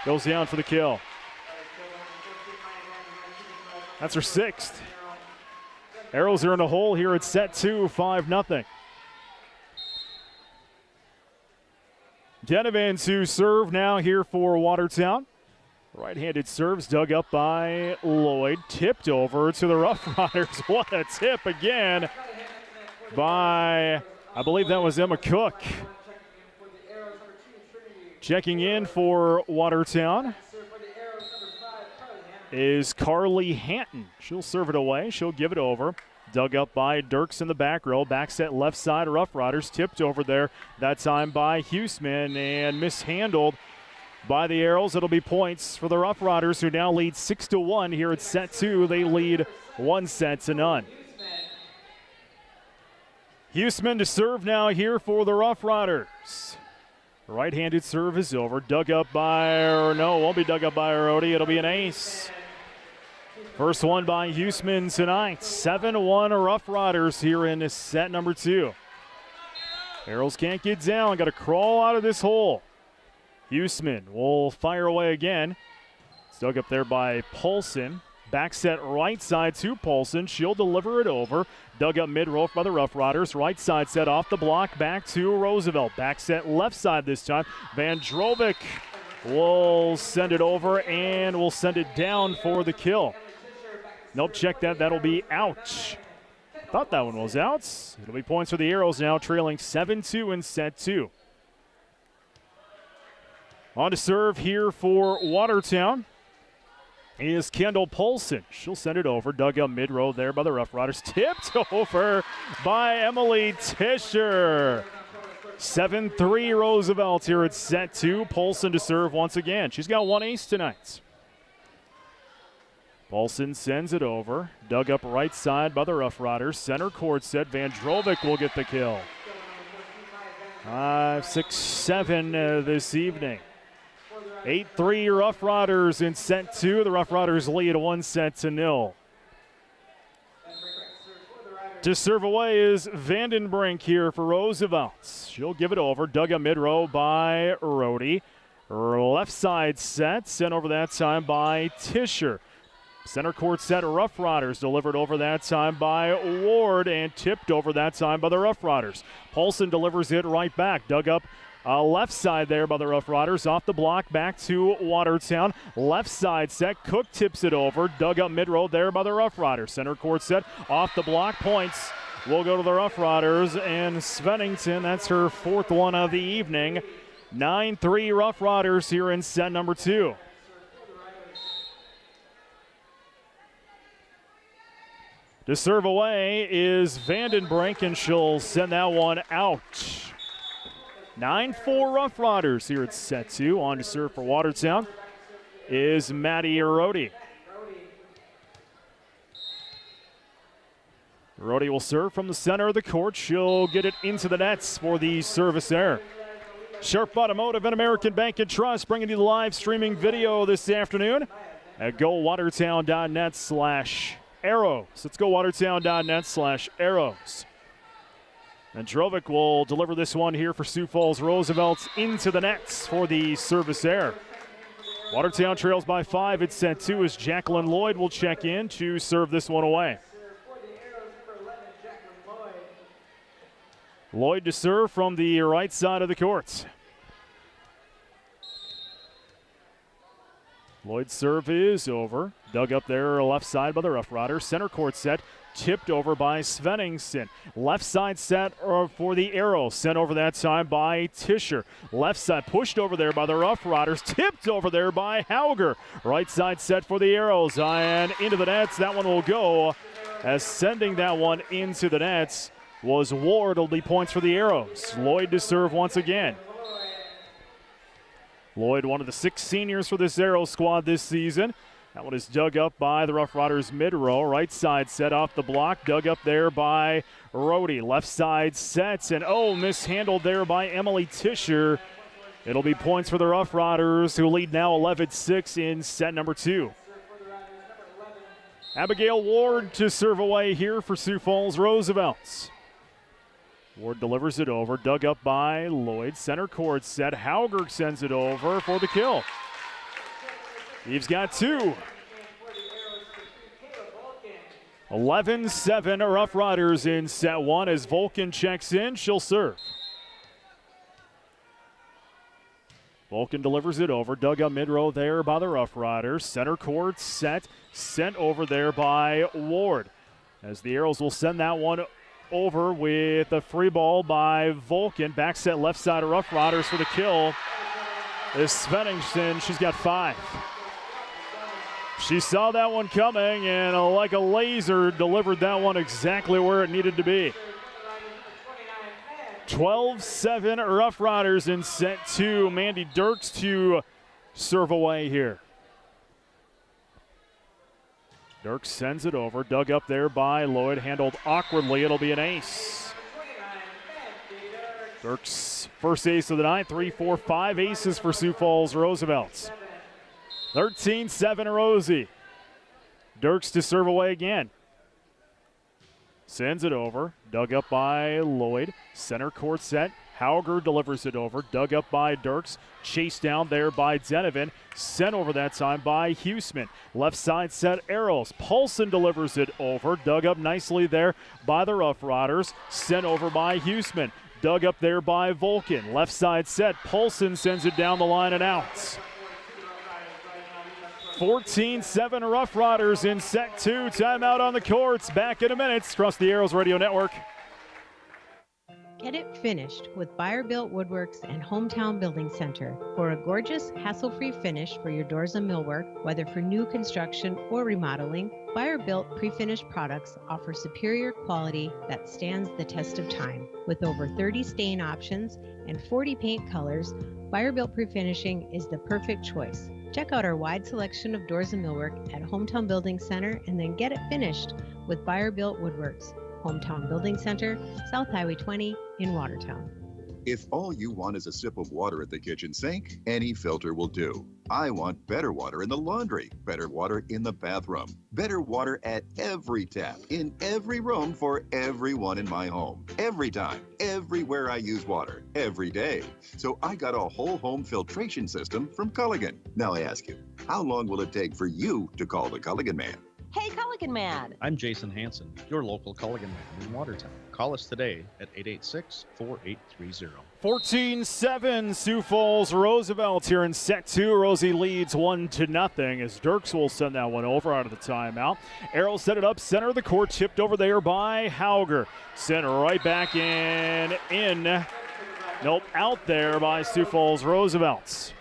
goes down for the kill. That's her 6th. Arrows are in a hole here at set 2, 5-0. Denovin to serve now here for Watertown. Right-handed serves dug up by Lloyd. Tipped over to the Rough Riders. What a tip again by, I believe that was Emma Cook. Checking in for Watertown is Carly Hanton. She'll serve it away. She'll give it over. Dug up by Dirks in the back row. Back set left side, Rough Riders. Tipped over there that time by Huseman and mishandled by the Arrows. It'll be points for the Rough Riders, who now lead 6-1 here at set 2. They lead 1-0. Huseman to serve now here for the Rough Riders. Right-handed serve is over. Dug up by, or no, won't be dug up by Rhodey. It'll be an ace. First one by Huseman tonight. 7-1 Rough Riders here in set number 2. Arrows can't get down. Got to crawl out of this hole. Huseman will fire away again. It's dug up there by Polson. Back set right side to Polson. She'll deliver it over. Dug up mid-row by the Rough Riders. Right side set off the block back to Roosevelt. Back set left side this time. Van Drovic will send it over and will send it down for the kill. Nope, check that. That'll be out. Thought that one was out. It'll be points for the Arrows now, trailing 7-2 in set 2. On to serve here for Watertown is Kendall Polson. She'll send it over. Dug up mid-row there by the Rough Riders. Tipped over by Emily Tischer. 7-3 Roosevelt here at set 2. Polson to serve once again. She's got one ace tonight. Polson sends it over. Dug up right side by the Rough Riders. Center court set. Van Drovic will get the kill. 5-6-7 this evening. 8-3 Rough Riders in set 2. The Rough Riders lead 1-0. To serve away is Vandenbrink here for Roosevelt. She'll give it over. Dug up mid-row by Rhodey. Left side set. Sent over that time by Tischer. Center court set. Rough Riders delivered over that time by Ward and tipped over that time by the Rough Riders. Polson delivers it right back. Dug up left side there by the Rough Riders. Off the block, back to Watertown. Left side set. Cook tips it over. Dug up mid-row there by the Rough Riders. Center court set. Off the block. Points will go to the Rough Riders. And Svennington, that's her fourth one of the evening. 9-3 Rough Riders here in set number 2. To serve away is Vandenbrink, and she'll send that one out. 9-4 Rough Riders here at set 2. On to serve for Watertown is Maddie Rhodey. Rhodey will serve from the center of the court. She'll get it into the nets for the service error. Sharp Automotive and American Bank and Trust bringing you the live streaming video this afternoon at gowatertown.net/arrows. Let's go watertown.net/arrows. And Drovic will deliver this one here for Sioux Falls Roosevelt into the nets for the service error. Watertown trails by 5 at set 2 as Jacqueline Lloyd will check in to serve this one away. Lloyd to serve from the right side of the court. Lloyd's serve is over. Dug up there left side by the Rough Riders. Center court set. Tipped over by Svenningsson. Left side set for the Arrows. Sent over that time by Tischer. Left side pushed over there by the Rough Riders. Tipped over there by Hauger. Right side set for the Arrows. And into the nets. That one will go. As sending that one into the nets was Ward. It'll be points for the Arrows. Lloyd to serve once again. Lloyd, one of the 6 seniors for this Arrow squad this season. That one is dug up by the Rough Riders mid-row. Right side set off the block. Dug up there by Rhodey. Left side sets. And mishandled there by Emily Tischer. It'll be points for the Rough Riders, who lead now 11-6 in set number 2. Abigail Ward to serve away here for Sioux Falls Roosevelts. Ward delivers it over. Dug up by Lloyd. Center court set. Hauger sends it over for the kill. Eve's got 2. 11-7 Rough Riders in set 1 as Volkin checks in. She'll serve. Volkin delivers it over. Dug up mid-row there by the Rough Riders. Center court set. Sent over there by Ward. As the Arrows will send that one over with a free ball by Volkin. Back set left side of Rough Riders for the kill is Svenningsson. She's got 5. She saw that one coming and like a laser delivered that one exactly where it needed to be. 12-7 Rough Riders in set 2. Mandy Dirks to serve away here. Dirks sends it over. Dug up there by Lloyd. Handled awkwardly. It'll be an ace. Dirks' first ace of the night. 3, 4, 5 aces for Sioux Falls Roosevelts. 13-7 Rosie. Dirks to serve away again. Sends it over. Dug up by Lloyd. Center court set. Hauger delivers it over. Dug up by Dirks. Chased down there by Denovan. Sent over that time by Huseman. Left side set Arrows. Paulson delivers it over. Dug up nicely there by the Rough Riders. Sent over by Huseman. Dug up there by Volkin. Left side set. Paulson sends it down the line and out. 14-7 Rough Riders in set 2. Timeout on the courts. Back in a minute. Across the Arrows Radio Network. Get it finished with Buyer-Built Woodworks and Hometown Building Center for a gorgeous, hassle-free finish for your doors and millwork, whether for new construction or remodeling. Buyer-Built pre-finished products offer superior quality that stands the test of time. With over 30 stain options and 40 paint colors, Buyer-Built Pre-Finishing is the perfect choice. Check out our wide selection of doors and millwork at Hometown Building Center and then get it finished with Buyer-Built Woodworks. Hometown Building Center, South Highway 20 in Watertown. If all you want is a sip of water at the kitchen sink, any filter will do. I want better water in the laundry, better water in the bathroom, better water at every tap, in every room for everyone in my home. Every time, everywhere I use water, every day. So I got a whole home filtration system from Culligan. Now I ask you, how long will it take for you to call the Culligan man? Hey, Culligan Man. I'm Jason Hansen, your local Culligan man in Watertown. Call us today at 886-4830. 14-7 Sioux Falls Roosevelt here in set 2. Rosie leads 1-0 as Dirks will send that one over out of the timeout. Arrow set it up center of the court, chipped over there by Hauger. Sent right back in. Nope, out there by Sioux Falls Roosevelt.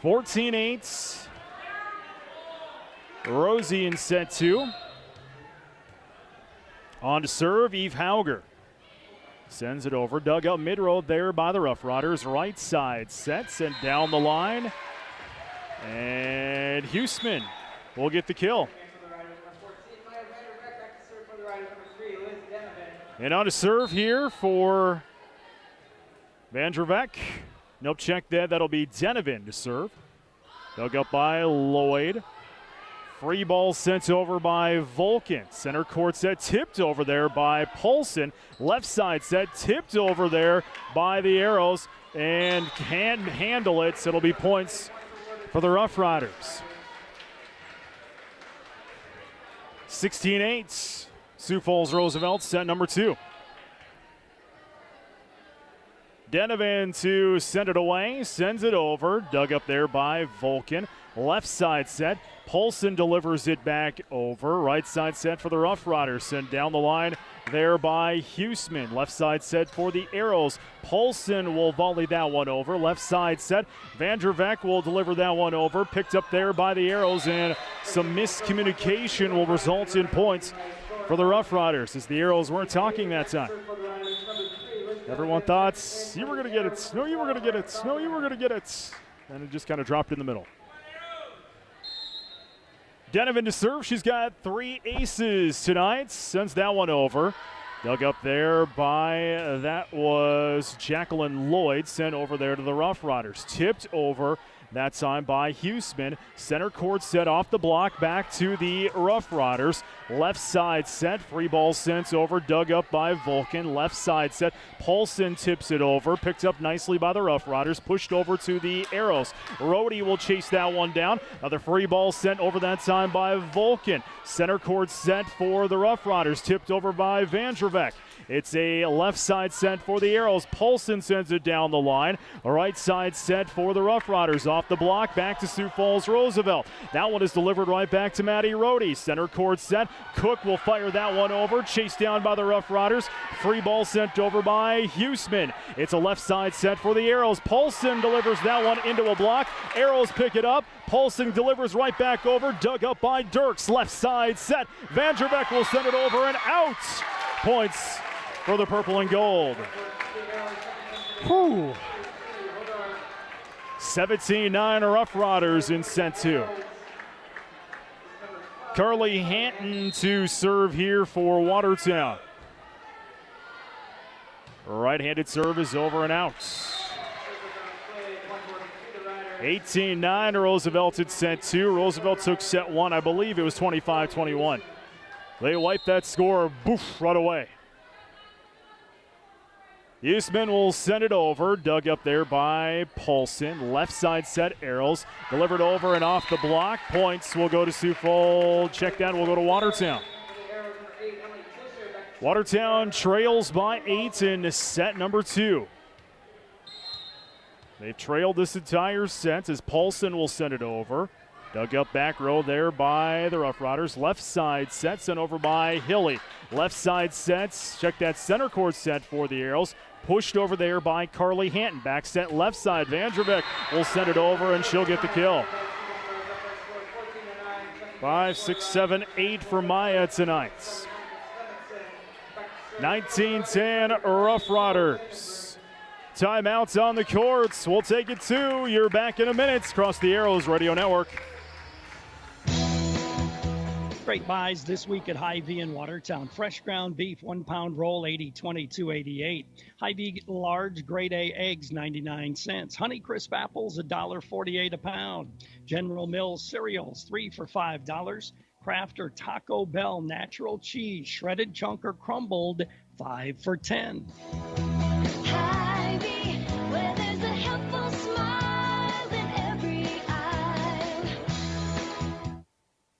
14-8. Rosie in set 2. On to serve, Eve Hauger. Sends it over, dug up mid-road there by the Rough Riders. Right side set, sent down the line. And Huseman will get the kill. And on to serve here for Vanderbeck. Nope, check that. That'll be Denevan to serve. Dug up by Lloyd. Free ball sent over by Vulcan. Center court set tipped over there by Paulson. Left side set tipped over there by the Arrows and can't handle it, so it'll be points for the Rough Riders. 16-8. Sioux Falls Roosevelt set number 2. Denevan to send it away, sends it over, dug up there by Vulcan. Left side set. Paulson delivers it back over. Right side set for the Rough Riders. Sent down the line there by Huseman. Left side set for the Arrows. Paulson will volley that one over. Left side set. Vanderbeck will deliver that one over. Picked up there by the Arrows, and some miscommunication will result in points for the Rough Riders as the Arrows weren't talking that time. Everyone thought you were going to get it. No, you were going to get it. No, you were going to get it. And it just kind of dropped in the middle. Denevan to serve. She's got 3 aces tonight. Sends that one over. Dug up there by, that was Jacqueline Lloyd. Sent over there to the Rough Riders. Tipped over that time by Huseman. Center court set off the block back to the Rough Riders. Left side set. Free ball sent over. Dug up by Vulcan. Left side set. Paulson tips it over. Picked up nicely by the Rough Riders. Pushed over to the Arrows. Rhodey will chase that one down. Another free ball sent over that time by Vulcan. Center court set for the Rough Riders. Tipped over by Vanderbeck. It's a left side set for the Arrows. Paulson sends it down the line. A right side set for the Rough Riders. Off the block, back to Sioux Falls Roosevelt. That one is delivered right back to Maddie Rhodey. Center court set. Cook will fire that one over. Chased down by the Rough Riders. Free ball sent over by Huseman. It's a left side set for the Arrows. Paulson delivers that one into a block. Arrows pick it up. Paulson delivers right back over. Dug up by Dirks. Left side set. Vanderbeck will send it over and out. Points for the purple and gold. 17-9 Rough Riders in set 2. Carly Hanton to serve here for Watertown. Right-handed serve is over and out. 18-9 Roosevelt in set 2. Roosevelt took set 1. I believe it was 25-21. They wiped that score, right away. Huseman will send it over. Dug up there by Paulson. Left side set, Arrows. Delivered over and off the block. Points will go to Sioux Falls. Check that will go to Watertown. Watertown trails by 8 in set number 2. They've trailed this entire set as Paulson will send it over. Dug up back row there by the Rough Riders. Left side set, sent over by Hilly. Left side sets, check that center court set for the Arrows. Pushed over there by Carly Hanton. Back set left side. Vandrovic will send it over, and she'll get the kill. 5, 6, 7, 8 for Maya tonight. 19-10 Rough Riders. Timeouts on the courts. We'll take it to. You're back in a minute. Across the Arrows Radio Network. Great buys this week at Hy-Vee in Watertown. Fresh ground beef, 1 pound roll, $80.22.88. Hy-Vee large grade A eggs, 99 cents. Honeycrisp apples, $1.48 a pound. General Mills cereals, 3 for $5. Kraft or Taco Bell natural cheese, shredded chunk or crumbled, 5 for $10. Hy-Vee, where there's a helpful smile in every aisle.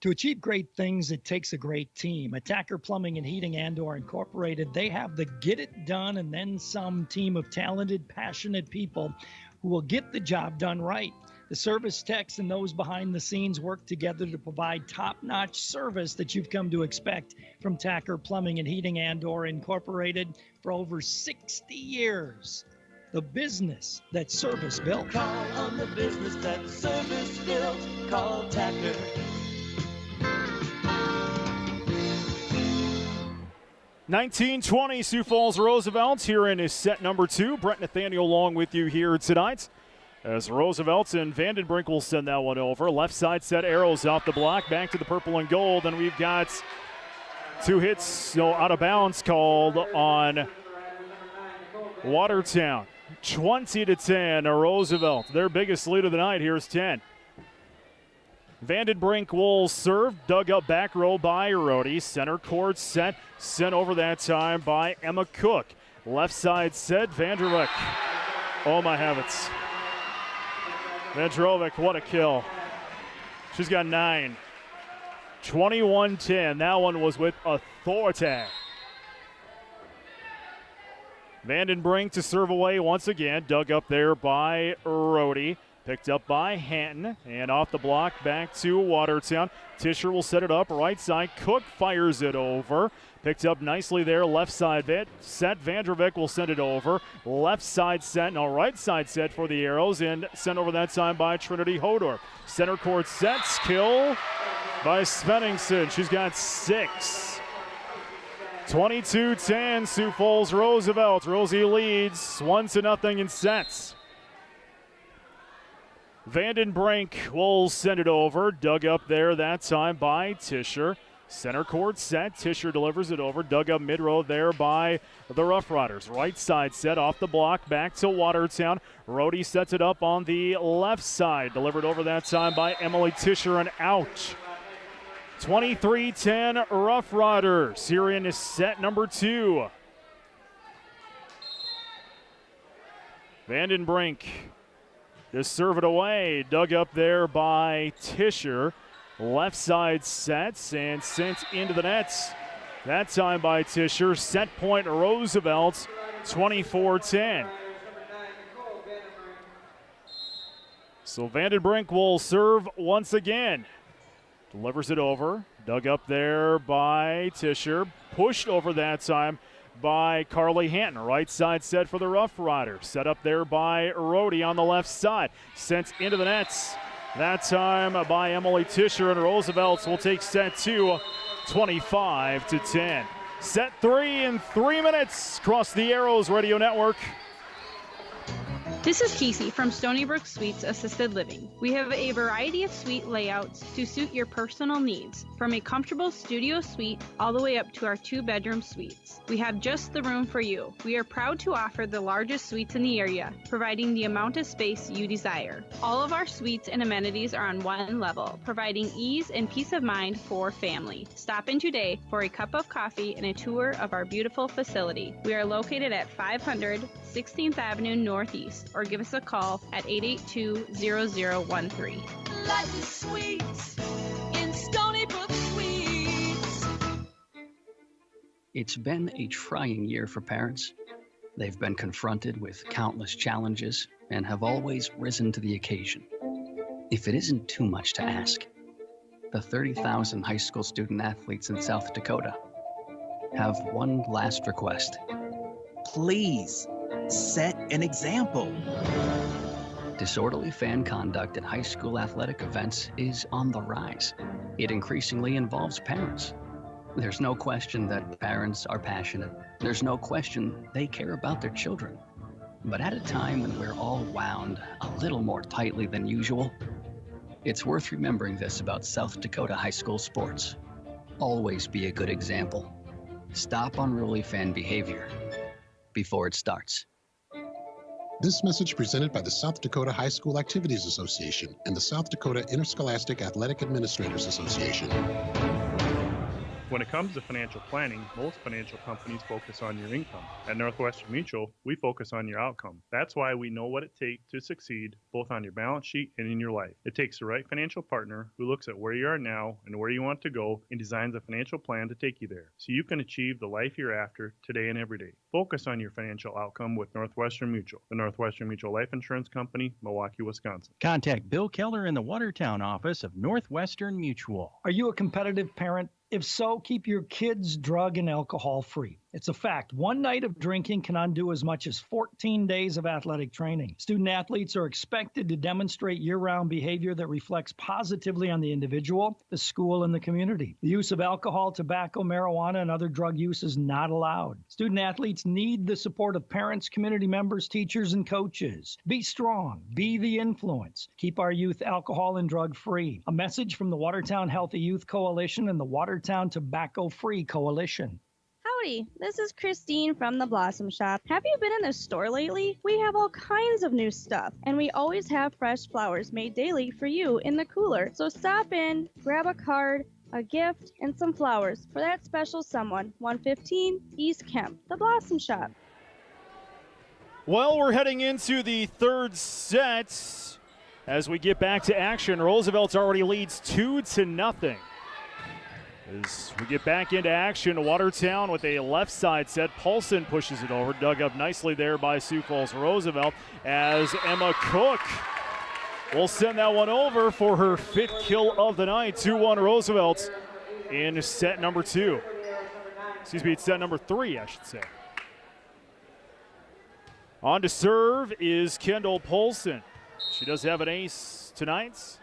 To achieve great things, it takes a great team. Attacker Plumbing and Heating Andor Incorporated, they have the get it done and then some team of talented, passionate people who will get the job done right. The service techs and those behind the scenes work together to provide top-notch service that you've come to expect from Tacker Plumbing and Heating Andor Incorporated for over 60 years. The business that service built. Call on the business that service built. Call Tacker. 19-20 Sioux Falls Roosevelt here in his set number 2. Brett Nathaniel along with you here tonight. As Roosevelt and Vandenbrink will send that one over. Left side set, Arrows off the block, back to the purple and gold, and we've got 2 hits, out of bounds called on Watertown. 20-10, Roosevelt. Their biggest lead of the night. Here's 10. Vandenbrink will serve, dug up back row by Rhodey. Center court set, sent over that time by Emma Cook. Left side set, Vandrovic. Oh my heavens. Vandrovic, what a kill. She's got 9. 21-10. That one was with authority. Vandenbrink to serve away once again. Dug up there by Rhodey. Picked up by Hanton. And off the block back to Watertown. Tischer will set it up. Right side. Cook fires it over. Picked up nicely there. Left side set. Vandrovic will send it over. Left side set. No, right side set for the Arrows. And sent over that time by Trinity Hodor. Center court sets. Kill by Svenningsson. She's got 6. 22-10, Sioux Falls Roosevelt. Rosie leads 1-0 in sets. Vandenbrink will send it over. Dug up there that time by Tischer. Center court set. Tischer delivers it over. Dug up mid-row there by the Rough Riders. Right side set off the block. Back to Watertown. Rhodey sets it up on the left side. Delivered over that time by Emily Tischer and out. 23-10 Rough Riders here in set number 2. Vandenbrink just serve it away. Dug up there by Tischer. Left side sets and sent into the nets. That time by Tischer. Set point Roosevelt, 24-10. So Vandenbrink will serve once again. Delivers it over. Dug up there by Tischer. Pushed over that time by Carly Hanton. Right side set for the Rough Riders. Set up there by Rhodey on the left side. Sent into the nets. That time by Emily Tischer, and Roosevelt will take set 2, 25-10. Set 3 in 3 minutes across the Arrows Radio Network. This is Casey from Stony Brook Suites Assisted Living. We have a variety of suite layouts to suit your personal needs, from a comfortable studio suite all the way up to our 2-bedroom suites. We have just the room for you. We are proud to offer the largest suites in the area, providing the amount of space you desire. All of our suites and amenities are on one level, providing ease and peace of mind for family. Stop in today for a cup of coffee and a tour of our beautiful facility. We are located at 500 16th Avenue Northeast, or give us a call at 882-0013. Life is sweet in Stony Brook Suites. It's been a trying year for parents. They've been confronted with countless challenges and have always risen to the occasion. If it isn't too much to ask, the 30,000 high school student athletes in South Dakota have one last request. Please, set an example. Disorderly fan conduct at high school athletic events is on the rise. It increasingly involves parents. There's no question that parents are passionate. There's no question they care about their children. But at a time when we're all wound a little more tightly than usual, it's worth remembering this about South Dakota high school sports. Always be a good example. Stop unruly fan behavior before it starts. This message presented by the South Dakota High School Activities Association and the South Dakota Interscholastic Athletic Administrators Association. When it comes to financial planning, most financial companies focus on your income. At Northwestern Mutual, we focus on your outcome. That's why we know what it takes to succeed, both on your balance sheet and in your life. It takes the right financial partner who looks at where you are now and where you want to go and designs a financial plan to take you there, so you can achieve the life you're after today and every day. Focus on your financial outcome with Northwestern Mutual, the Northwestern Mutual Life Insurance Company, Milwaukee, Wisconsin. Contact Bill Keller in the Watertown office of Northwestern Mutual. Are you a competitive parent? If so, keep your kids drug and alcohol free. It's a fact. One night of drinking can undo as much as 14 days of athletic training. Student athletes are expected to demonstrate year-round behavior that reflects positively on the individual, the school, and the community. The use of alcohol, tobacco, marijuana, and other drug use is not allowed. Student athletes need the support of parents, community members, teachers, and coaches. Be strong. Be the influence. Keep our youth alcohol and drug-free. A message from the Watertown Healthy Youth Coalition and the Watertown Tobacco-Free Coalition. Howdy, this is Christine from the Blossom Shop. Have you been in the store lately? We have all kinds of new stuff, and we always have fresh flowers made daily for you in the cooler. So stop in, grab a card, a gift, and some flowers for that special someone. 115 East Kemp, the Blossom Shop. Well, we're heading into the third set. As we get back to action, Roosevelt already leads 2-0. As we get back into action, Watertown with a left side set. Paulson pushes it over, dug up nicely there by Sioux Falls Roosevelt, as Emma Cook will send that one over for her 5th kill of the night. 2-1 Roosevelt in set number 2. Excuse me, it's set number 3, I should say. On to serve is Kendall Paulson. She does have an ace tonight.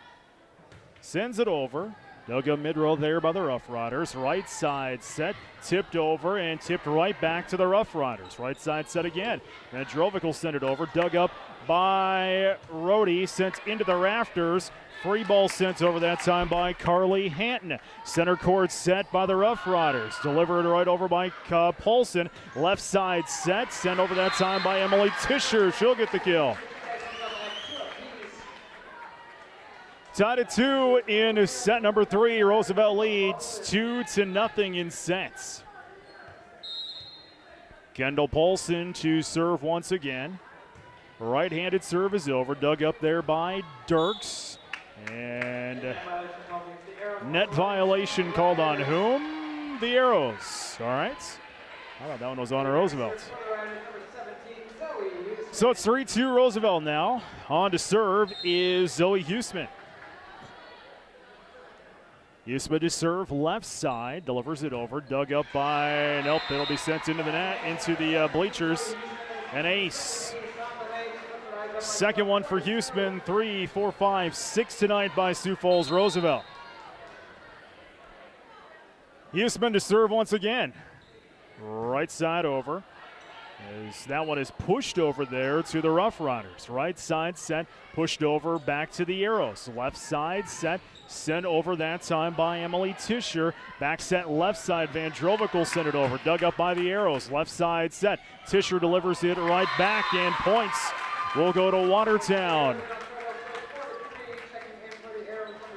Sends it over. Dug up mid-row there by the Rough Riders. Right side set, tipped over and tipped right back to the Rough Riders. Right side set again. And Drovic will send it over. Dug up by Rhodey, sent into the rafters. Free ball sent over that time by Carly Hanton. Center court set by the Rough Riders. Delivered right over by Paulson. Left side set, sent over that time by Emily Tischer. She'll get the kill. Tied at 2 in set number 3. Roosevelt leads 2-0 in sets. Kendall Paulson to serve once again. Right-handed serve is over. Dug up there by Dirks. And net violation called on whom? The Arrows. All right. I thought that one was on Roosevelt. So it's 3-2 Roosevelt now. On to serve is Zoe Huseman. Huseman to serve left side, delivers it over, dug up by, nope, it'll be sent into the net, into the bleachers. An ace. Second one for Huseman, 3, 4, 5, 6 tonight by Sioux Falls Roosevelt. Huseman to serve once again. Right side over. As that one is pushed over there to the Rough Riders. Right side set, pushed over back to the Arrows. Left side set, sent over that time by Emily Tischer. Back set left side, Van Drovic will send it over. Dug up by the Arrows. Left side set, Tischer delivers it right back, and points will go to Watertown.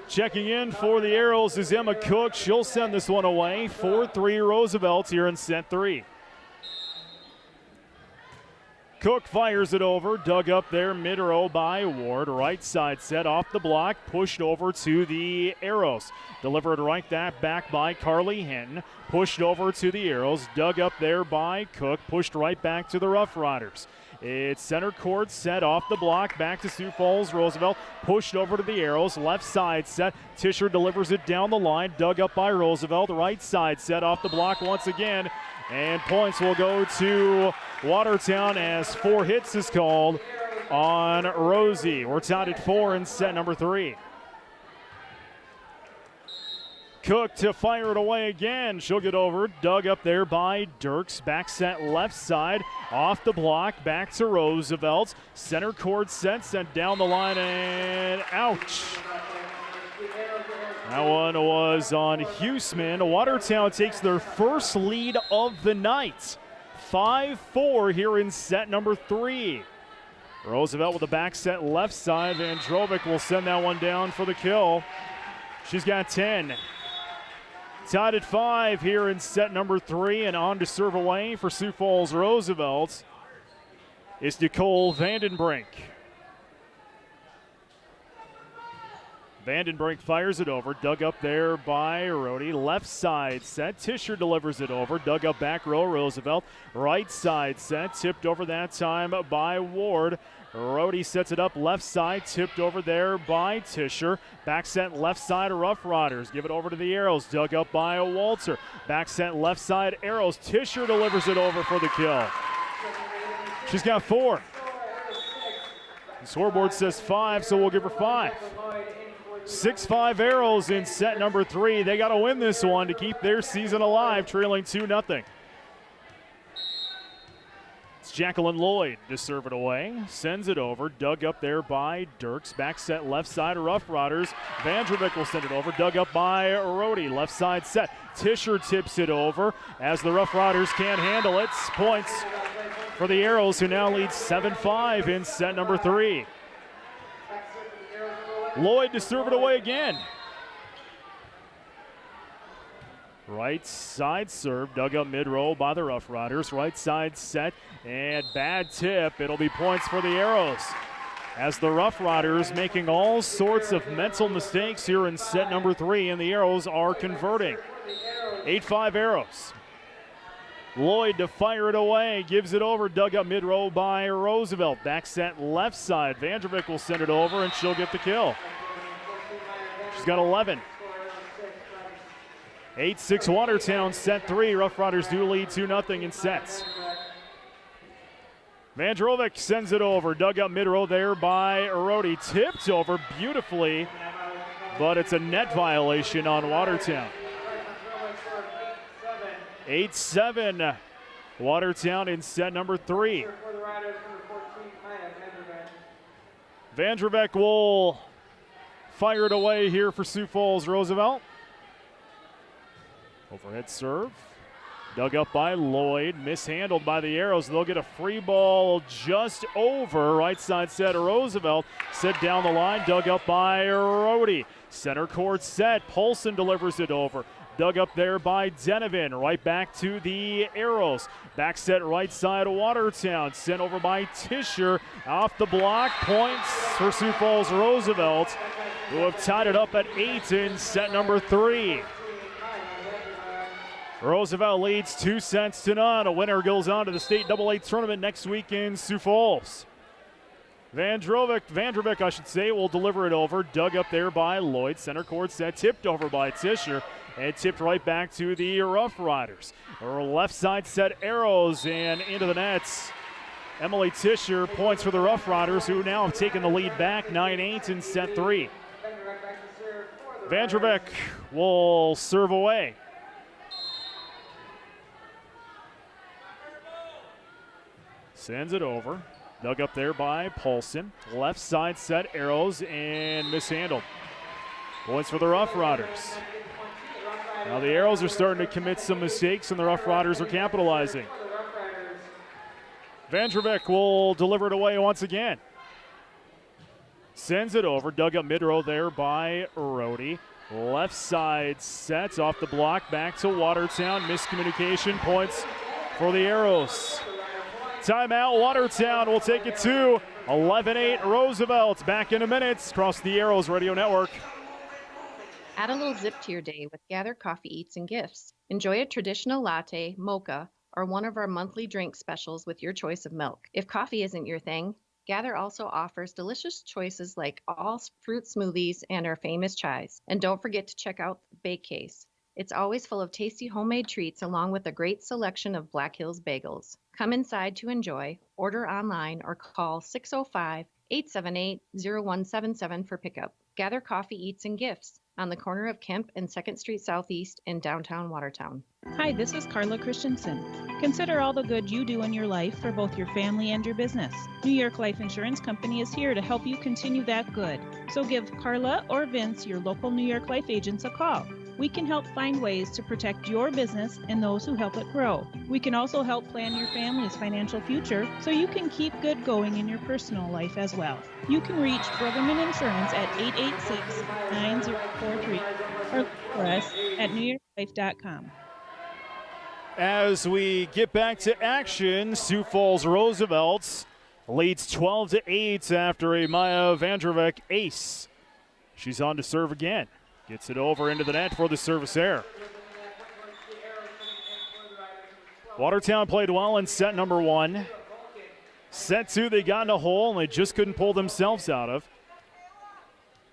Checking in for the Arrows is Emma Cook. She'll send this one away. 4-3 Roosevelt here in set 3. Cook fires it over, dug up there mid-row by Ward. Right side set off the block, pushed over to the Arrows. Delivered right back by Carly Hinton. Pushed over to the Arrows, dug up there by Cook, pushed right back to the Rough Riders. It's center court set off the block. Back to Sioux Falls. Roosevelt pushed over to the Arrows. Left side set. Tischer delivers it down the line. Dug up by Roosevelt. Right side set off the block once again. And points will go to Watertown as 4 hits is called on Rosie. We're tied at 4 in set number 3. Cook to fire it away again. She'll get over. Dug up there by Dirks. Back set left side. Off the block. Back to Roosevelt. Center court set. Sent down the line and ouch. That one was on Huseman. Watertown takes their first lead of the night. 5-4 here in set number 3. Roosevelt with the back set left side. Vandrovic will send that one down for the kill. She's got 10. Tied at 5 here in set number 3, and on to serve away for Sioux Falls Roosevelt is Nicole Vandenbrink. Vandenbrink fires it over, dug up there by Rhodey. Left side set, Tischer delivers it over, dug up back row Roosevelt. Right side set, tipped over that time by Ward. Rhodey sets it up left side, tipped over there by Tischer. Back set left side, Rough Riders. Give it over to the Arrows, dug up by Walter. Back set left side, Arrows. Tischer delivers it over for the kill. She's got 4. The scoreboard says 5, so we'll give her 5. 6-5 Arrows in set number 3. They got to win this one to keep their season alive, trailing 2-0. It's Jacqueline Lloyd to serve it away. Sends it over. Dug up there by Dirks. Back set left side, Rough Riders. Vandrovic will send it over. Dug up by Rhodey. Left side set. Tischer tips it over as the Rough Riders can't handle it. Points for the Arrows, who now lead 7-5 in set number 3. Lloyd to serve it away again. Right side serve, dug up mid-row by the Rough Riders. Right side set and bad tip. It'll be points for the Arrows as the Rough Riders making all sorts of mental mistakes here in set number 3, and the Arrows are converting. 8-5 Arrows. Lloyd to fire it away, gives it over, dug up mid-row by Roosevelt. Back set left side. Vandrovic will send it over, and she'll get the kill. She's got 11. 8-6 Watertown, set 3. Rough Riders do lead 2-0 in sets. Vandrovic sends it over, dug up mid-row there by Rhodey. Tipped over beautifully, but it's a net violation on Watertown. 8-7 Watertown in set number 3. Vandrovic will fire it away here for Sioux Falls Roosevelt. Overhead serve. Dug up by Lloyd. Mishandled by the Arrows. They'll get a free ball just over. Right side set Roosevelt. Set down the line. Dug up by Rhodey. Center court set. Paulson delivers it over. Dug up there by Denovan. Right back to the Arrows. Back set right side Watertown. Sent over by Tischer. Off the block. Points for Sioux Falls Roosevelt, who have tied it up at 8 in set number 3. Roosevelt leads 2-0. A winner goes on to the state AA tournament next week in Sioux Falls. Vandrovic, I should say, will deliver it over. Dug up there by Lloyd. Center court set, tipped over by Tischer, and tipped right back to the Rough Riders. Left side set Arrows, and into the nets. Emily Tischer, points for the Rough Riders, who now have taken the lead back 9-8 in set 3. Vandrovic will serve away. Sends it over. Dug up there by Paulson. Left side set Arrows and mishandled. Points for the Rough Riders. Now the Arrows are starting to commit some mistakes, and the Rough Riders are capitalizing. Vandrovic will deliver it away once again. Sends it over. Dug up mid-row there by Rhodey. Left side sets off the block. Back to Watertown. Miscommunication. Points for the Arrows. Timeout. Watertown will take it to 11-8 Roosevelt. Back in a minute across the Arrows Radio Network. Add a little zip to your day with Gather Coffee Eats and Gifts. Enjoy a traditional latte, mocha, or one of our monthly drink specials with your choice of milk. If coffee isn't your thing, Gather also offers delicious choices like all fruit smoothies and our famous chais. And don't forget to check out the Bake Case. It's always full of tasty homemade treats along with a great selection of Black Hills bagels. Come inside to enjoy, order online, or call 605-878-0177 for pickup. Gather Coffee, Eats, and Gifts on the corner of Kemp and 2nd Street Southeast in downtown Watertown. Hi, this is Carla Christensen. Consider all the good you do in your life for both your family and your business. New York Life Insurance Company is here to help you continue that good. So give Carla or Vince, your local New York Life agents, a call. We can help find ways to protect your business and those who help it grow. We can also help plan your family's financial future so you can keep good going in your personal life as well. You can reach Bruggerman Insurance at 886-9043 or for us at newyorklife.com. As we get back to action, Sioux Falls Roosevelt leads 12-8 after a Maya Vandrovic ace. She's on to serve again. Gets it over into the net for the service error. Watertown played well in set number 1. Set 2, they got in a hole and they just couldn't pull themselves out of.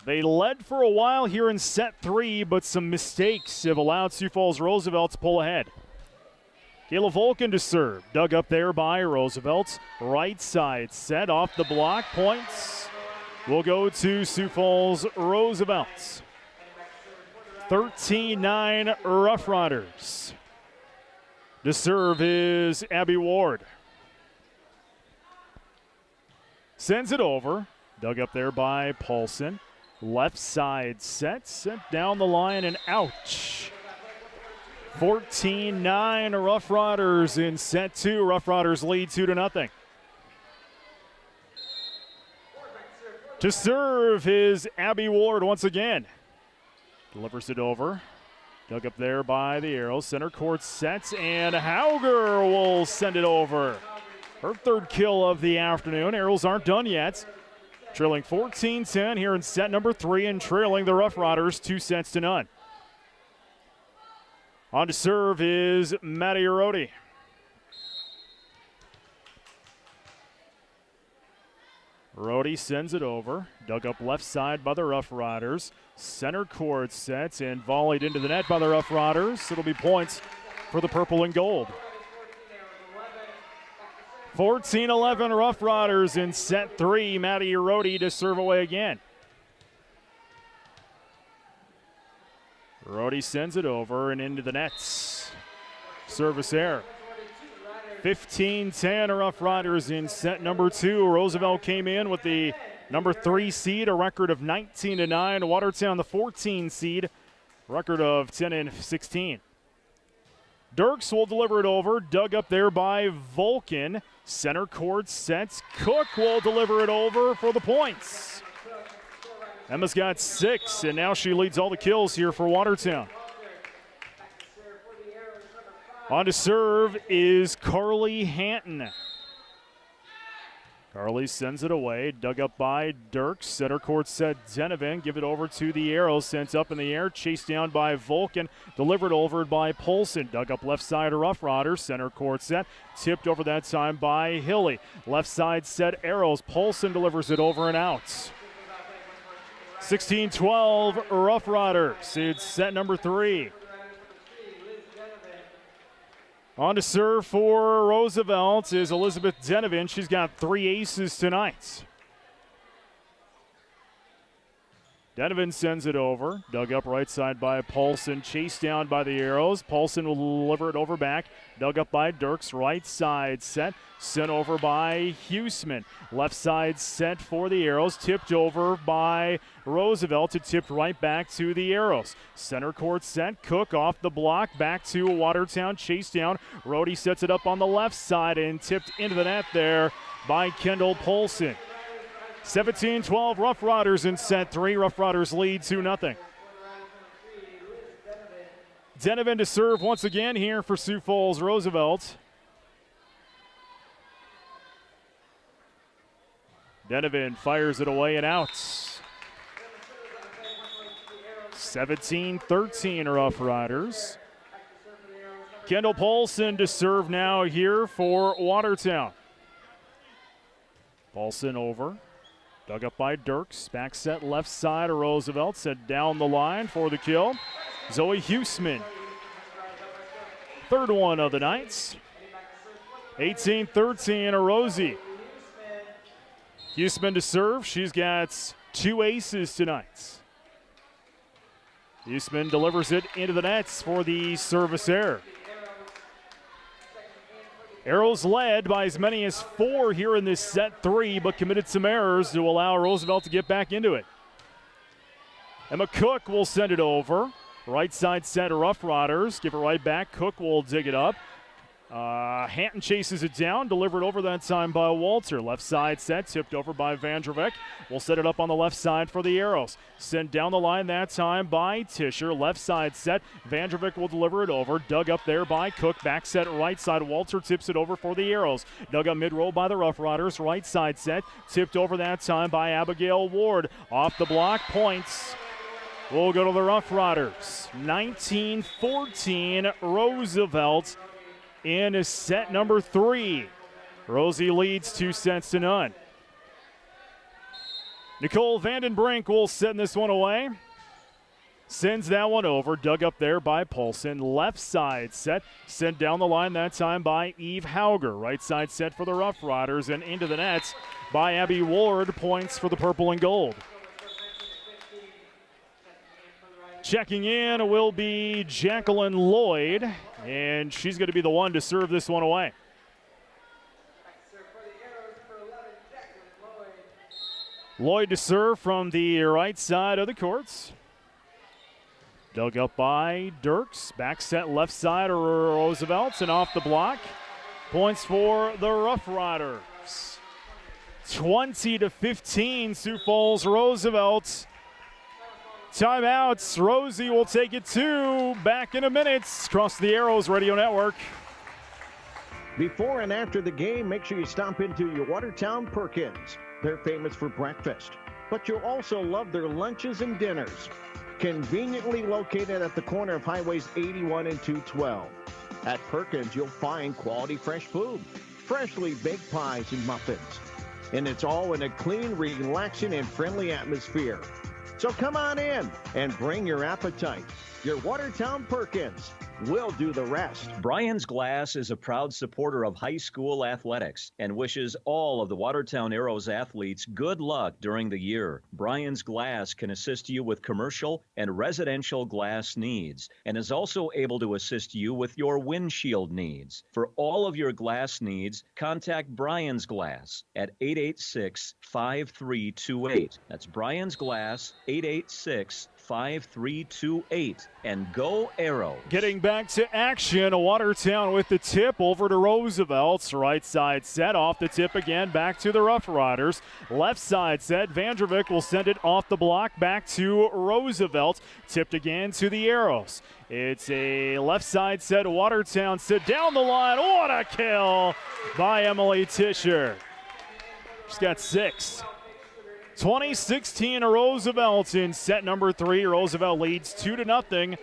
They led for a while here in set 3, but some mistakes have allowed Sioux Falls Roosevelt to pull ahead. Kayla Volkin to serve. Dug up there by Roosevelt. Right side set off the block. Points will go to Sioux Falls Roosevelt. 13-9 Rough Riders. The serve is Abby Ward. Sends it over. Dug up there by Paulson. Left side set down the line and ouch. 14-9 Rough Riders in set 2. Rough Riders lead 2-0. To serve is Abby Ward once again. Delivers it over. Dug up there by the Arrows. Center court sets, and Hauger will send it over. Her third kill of the afternoon. Arrows aren't done yet. Trailing 14-10 here in set number 3 and trailing the Rough Riders 2-0. On to serve is Maddie Arodi. Arodi sends it over. Dug up left side by the Rough Riders. Center court sets and volleyed into the net by the Rough Riders. It'll be points for the purple and gold. 14-11 Rough Riders in set 3. Maddie Arodi to serve away again. Arodi sends it over and into the nets. Service error. 15-10 Rough Riders in set number 2. Roosevelt came in with the number 3 seed, a record of 19-9. Watertown, the 14 seed, record of 10-16. Dirks will deliver it over. Dug up there by Volkin. Center court sets. Cook will deliver it over for the points. Emma's got 6, and now she leads all the kills here for Watertown. On to serve is Carly Hanton. Carly sends it away. Dug up by Dirks. Center court set Zenovan. Give it over to the Arrows. Sent up in the air. Chased down by Volkin. Delivered over by Polson. Dug up left side of Rough Riders. Center court set. Tipped over that time by Hilly. Left side set Arrows. Polson delivers it over and out. 16-12 Rough Riders. It's set number 3. On to serve for Roosevelt is Elizabeth Denovan. She's got 3 aces tonight. Denovan sends it over. Dug up right side by Paulson. Chased down by the Arrows. Paulson will deliver it over back. Dug up by Dirks. Right side set. Sent over by Huseman. Left side set for the Arrows. Tipped over by Roosevelt. It tipped right back to the Arrows. Center court set. Cook off the block. Back to Watertown. Chase down. Rhodey sets it up on the left side and tipped into the net there by Kendall Polson. 17-12 Rough Riders in set 3. Rough Riders lead 2-0. Denovan to serve once again here for Sioux Falls Roosevelt. Denovan fires it away and out. 17-13 Rough Riders. Kendall Paulson to serve now here for Watertown. Paulson over. Dug up by Dirks. Back set left side of Roosevelt. Set down the line for the kill. Zoe Huseman. Third one of the Knights. 18-13 Rosie. Huseman to serve. She's got 2 aces tonight. Huseman delivers it into the nets for the service error. Arrows led by as many as 4 here in this set 3, but committed some errors to allow Roosevelt to get back into it. Emma Cook will send it over. Right side set Rough Riders. Give it right back. Cook will dig it up. Hanton chases it down, delivered over that time by Walter. Left side set, tipped over by Vandrovic. We'll set it up on the left side for the Arrows. Sent down the line that time by Tischer. Left side set, Vandrovic will deliver it over. Dug up there by Cook. Back set right side, Walter tips it over for the Arrows. Dug up mid-row by the Rough Riders. Right side set, tipped over that time by Abigail Ward. Off the block, points. We'll go to the Rough Riders. 19-14 Roosevelt in set number 3. Rosie leads 2-0. Nicole Vandenbrink will send this one away. Sends that one over. Dug up there by Paulson. Left side set. Sent down the line that time by Eve Hauger. Right side set for the Rough Riders and into the nets by Abby Ward. Points for the purple and gold. Checking in will be Jacqueline Lloyd, and she's going to be the one to serve this one away. Lloyd to serve from the right side of the courts. Dug up by Dirks. Back set left side of Roosevelt and off the block. Points for the Rough Riders. 20-15 Sioux Falls Roosevelt. Timeouts. Rosie will take it 2. Back in a minute. Across the Arrows Radio Network. Before and after the game, make sure you stop into your Watertown Perkins. They're famous for breakfast, but you'll also love their lunches and dinners. Conveniently located at the corner of Highways 81 and 212. At Perkins, you'll find quality fresh food, freshly baked pies and muffins. And it's all in a clean, relaxing, and friendly atmosphere. So come on in and bring your appetite. Your Watertown Perkins will do the rest. Brian's Glass is a proud supporter of high school athletics and wishes all of the Watertown Arrows athletes good luck during the year. Brian's Glass can assist you with commercial and residential glass needs and is also able to assist you with your windshield needs. For all of your glass needs, contact Brian's Glass at 886-5328. That's Brian's Glass, 886-5328. And go Arrows. Getting back to action, Watertown with the tip over to Roosevelt's right side set. Off the tip again, back to the Rough Riders. Left side set, Vandrovic will send it off the block back to Roosevelt. Tipped again to the Arrows. It's a left side set, Watertown set down the line. What a kill by Emily Tischer. She's got 6. 2016 Roosevelt in set number 3. Roosevelt leads 2-0.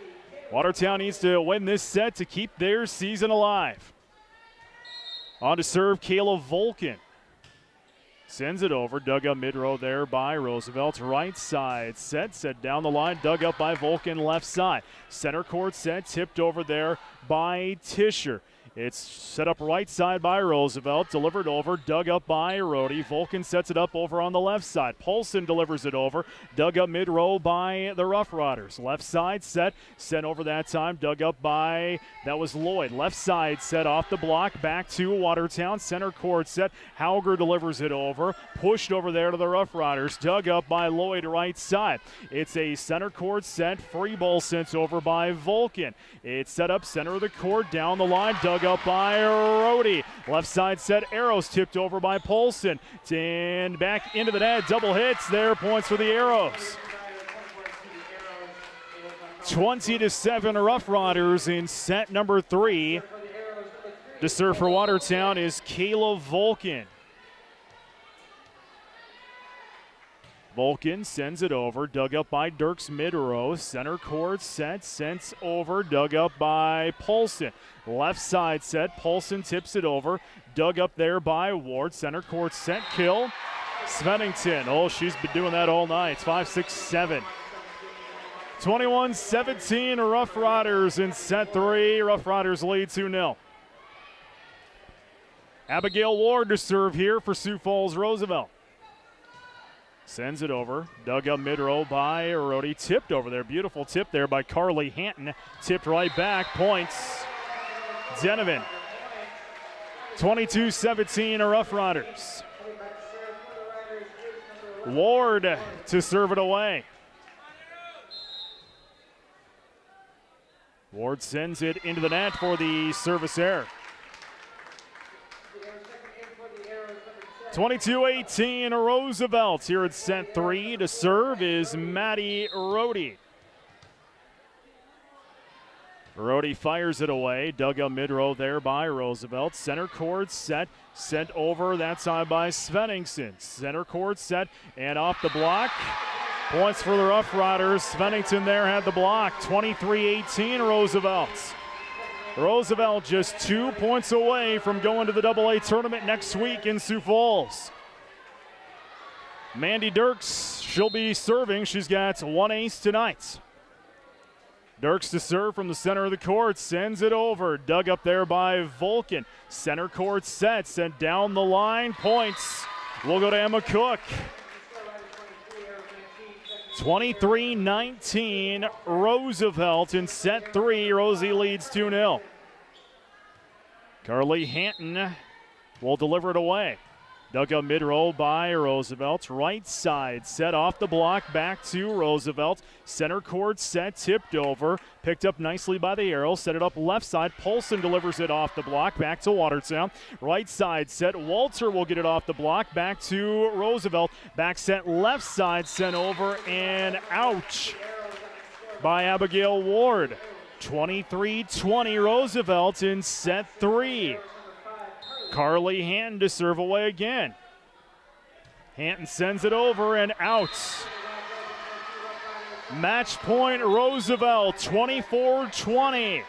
Watertown needs to win this set to keep their season alive. On to serve Kayla Volkin. Sends it over, dug up mid-row there by Roosevelt. Right side set down the line, dug up by Volkin left side. Center court set, tipped over there by Tischer. It's set up right side by Roosevelt, delivered over, dug up by Rhodey. Volkin sets it up over on the left side. Paulson delivers it over, dug up mid-row by the Rough Riders. Left side set, sent over that time, dug up by, that was Lloyd. Left side set off the block, back to Watertown. Center court set, Hauger delivers it over, pushed over there to the Rough Riders, dug up by Lloyd right side. It's a center court set, free ball sent over by Volkin. It's set up center of the court, down the line, dug up by Rhodey. Left side set, Arrows tipped over by Paulson. And back into the net, double hits there, points for the Arrows. 20-7 Rough Riders in set number 3. To serve for Watertown is Kayla Volkin. Volkin sends it over, dug up by Dirks mid-row. Center court set, sent over, dug up by Paulson. Left side set, Paulson tips it over, dug up there by Ward. Center court set, kill. Svennington, oh, she's been doing that all night. 5-6-7. 21-17, Rough Riders in set 3. Rough Riders lead 2-0. Abigail Ward to serve here for Sioux Falls Roosevelt. Sends it over, dug up mid-row by Rhodey, tipped over there. Beautiful tip there by Carly Hanton. Tipped right back, points Denovan. 22-17, Rough Riders. Ward to serve it away. Ward sends it into the net for the service error. 22-18, Roosevelt here at set 3. To serve is Maddie Rhodey. Rhodey fires it away. Dug up mid-row there by Roosevelt. Center court set. Sent over that side by Svennington. Center court set and off the block. Points for the Rough Riders. Svennington there had the block. 23-18, Roosevelt. Roosevelt just 2 points away from going to the AA tournament next week in Sioux Falls. Mandy Dirks, she'll be serving. She's got 1 ace tonight. Dirks to serve from the center of the court, sends it over. Dug up there by Volkin. Center court set, sent down the line. Points will go to Emma Cook. 23-19, Roosevelt in set 3. Rosie leads 2-0. Carly Hanton will deliver it away. Dug up mid-row by Roosevelt. Right side set off the block, back to Roosevelt. Center court set, tipped over. Picked up nicely by the arrow. Set it up left side. Paulson delivers it off the block, back to Watertown. Right side set. Walter will get it off the block, back to Roosevelt. Back set left side, sent over and out by Abigail Ward. 23-20, Roosevelt in set 3. Carly Hanton to serve away again. Hanton sends it over and out. Match point Roosevelt, 24-20.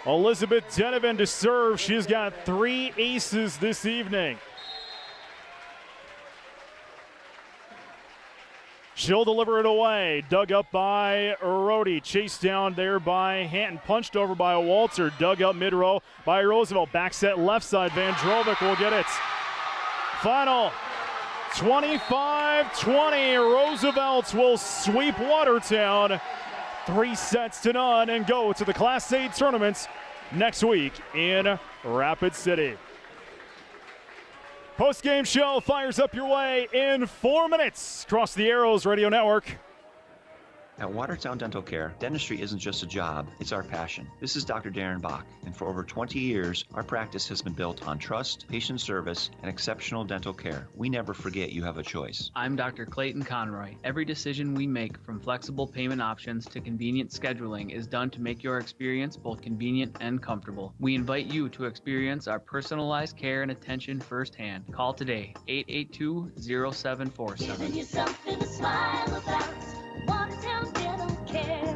Elizabeth Denovan to serve. She's got 3 aces this evening. She'll deliver it away. Dug up by Rhodey. Chased down there by Hanton. Punched over by Walter. Dug up mid-row by Roosevelt. Back set left side. Van Drovic will get it. Final 25-20. Roosevelt will sweep Watertown 3-0 and go to the Class A tournaments next week in Rapid City. Post-game show fires up your way in 4 minutes. Cross the Arrows Radio Network. At Watertown Dental Care, dentistry isn't just a job, it's our passion. This is Dr. Darren Bach, and for over 20 years, our practice has been built on trust, patient service, and exceptional dental care. We never forget you have a choice. I'm Dr. Clayton Conroy. Every decision we make, from flexible payment options to convenient scheduling, is done to make your experience both convenient and comfortable. We invite you to experience our personalized care and attention firsthand. Call today, 882-0747. Giving you something to smile about. Watertown Dental Care.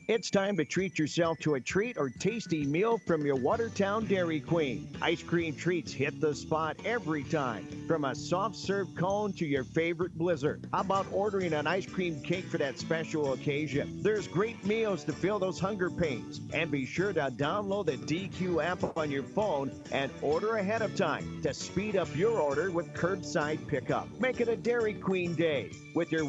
It's time to treat yourself to a treat or tasty meal from your Watertown Dairy Queen. Ice cream treats hit the spot every time, from a soft serve cone to your favorite blizzard. How about ordering an ice cream cake for that special occasion? There's great meals to fill those hunger pains. And be sure to download the DQ app on your phone and order ahead of time to speed up your order with curbside pickup. Make it a Dairy Queen day with your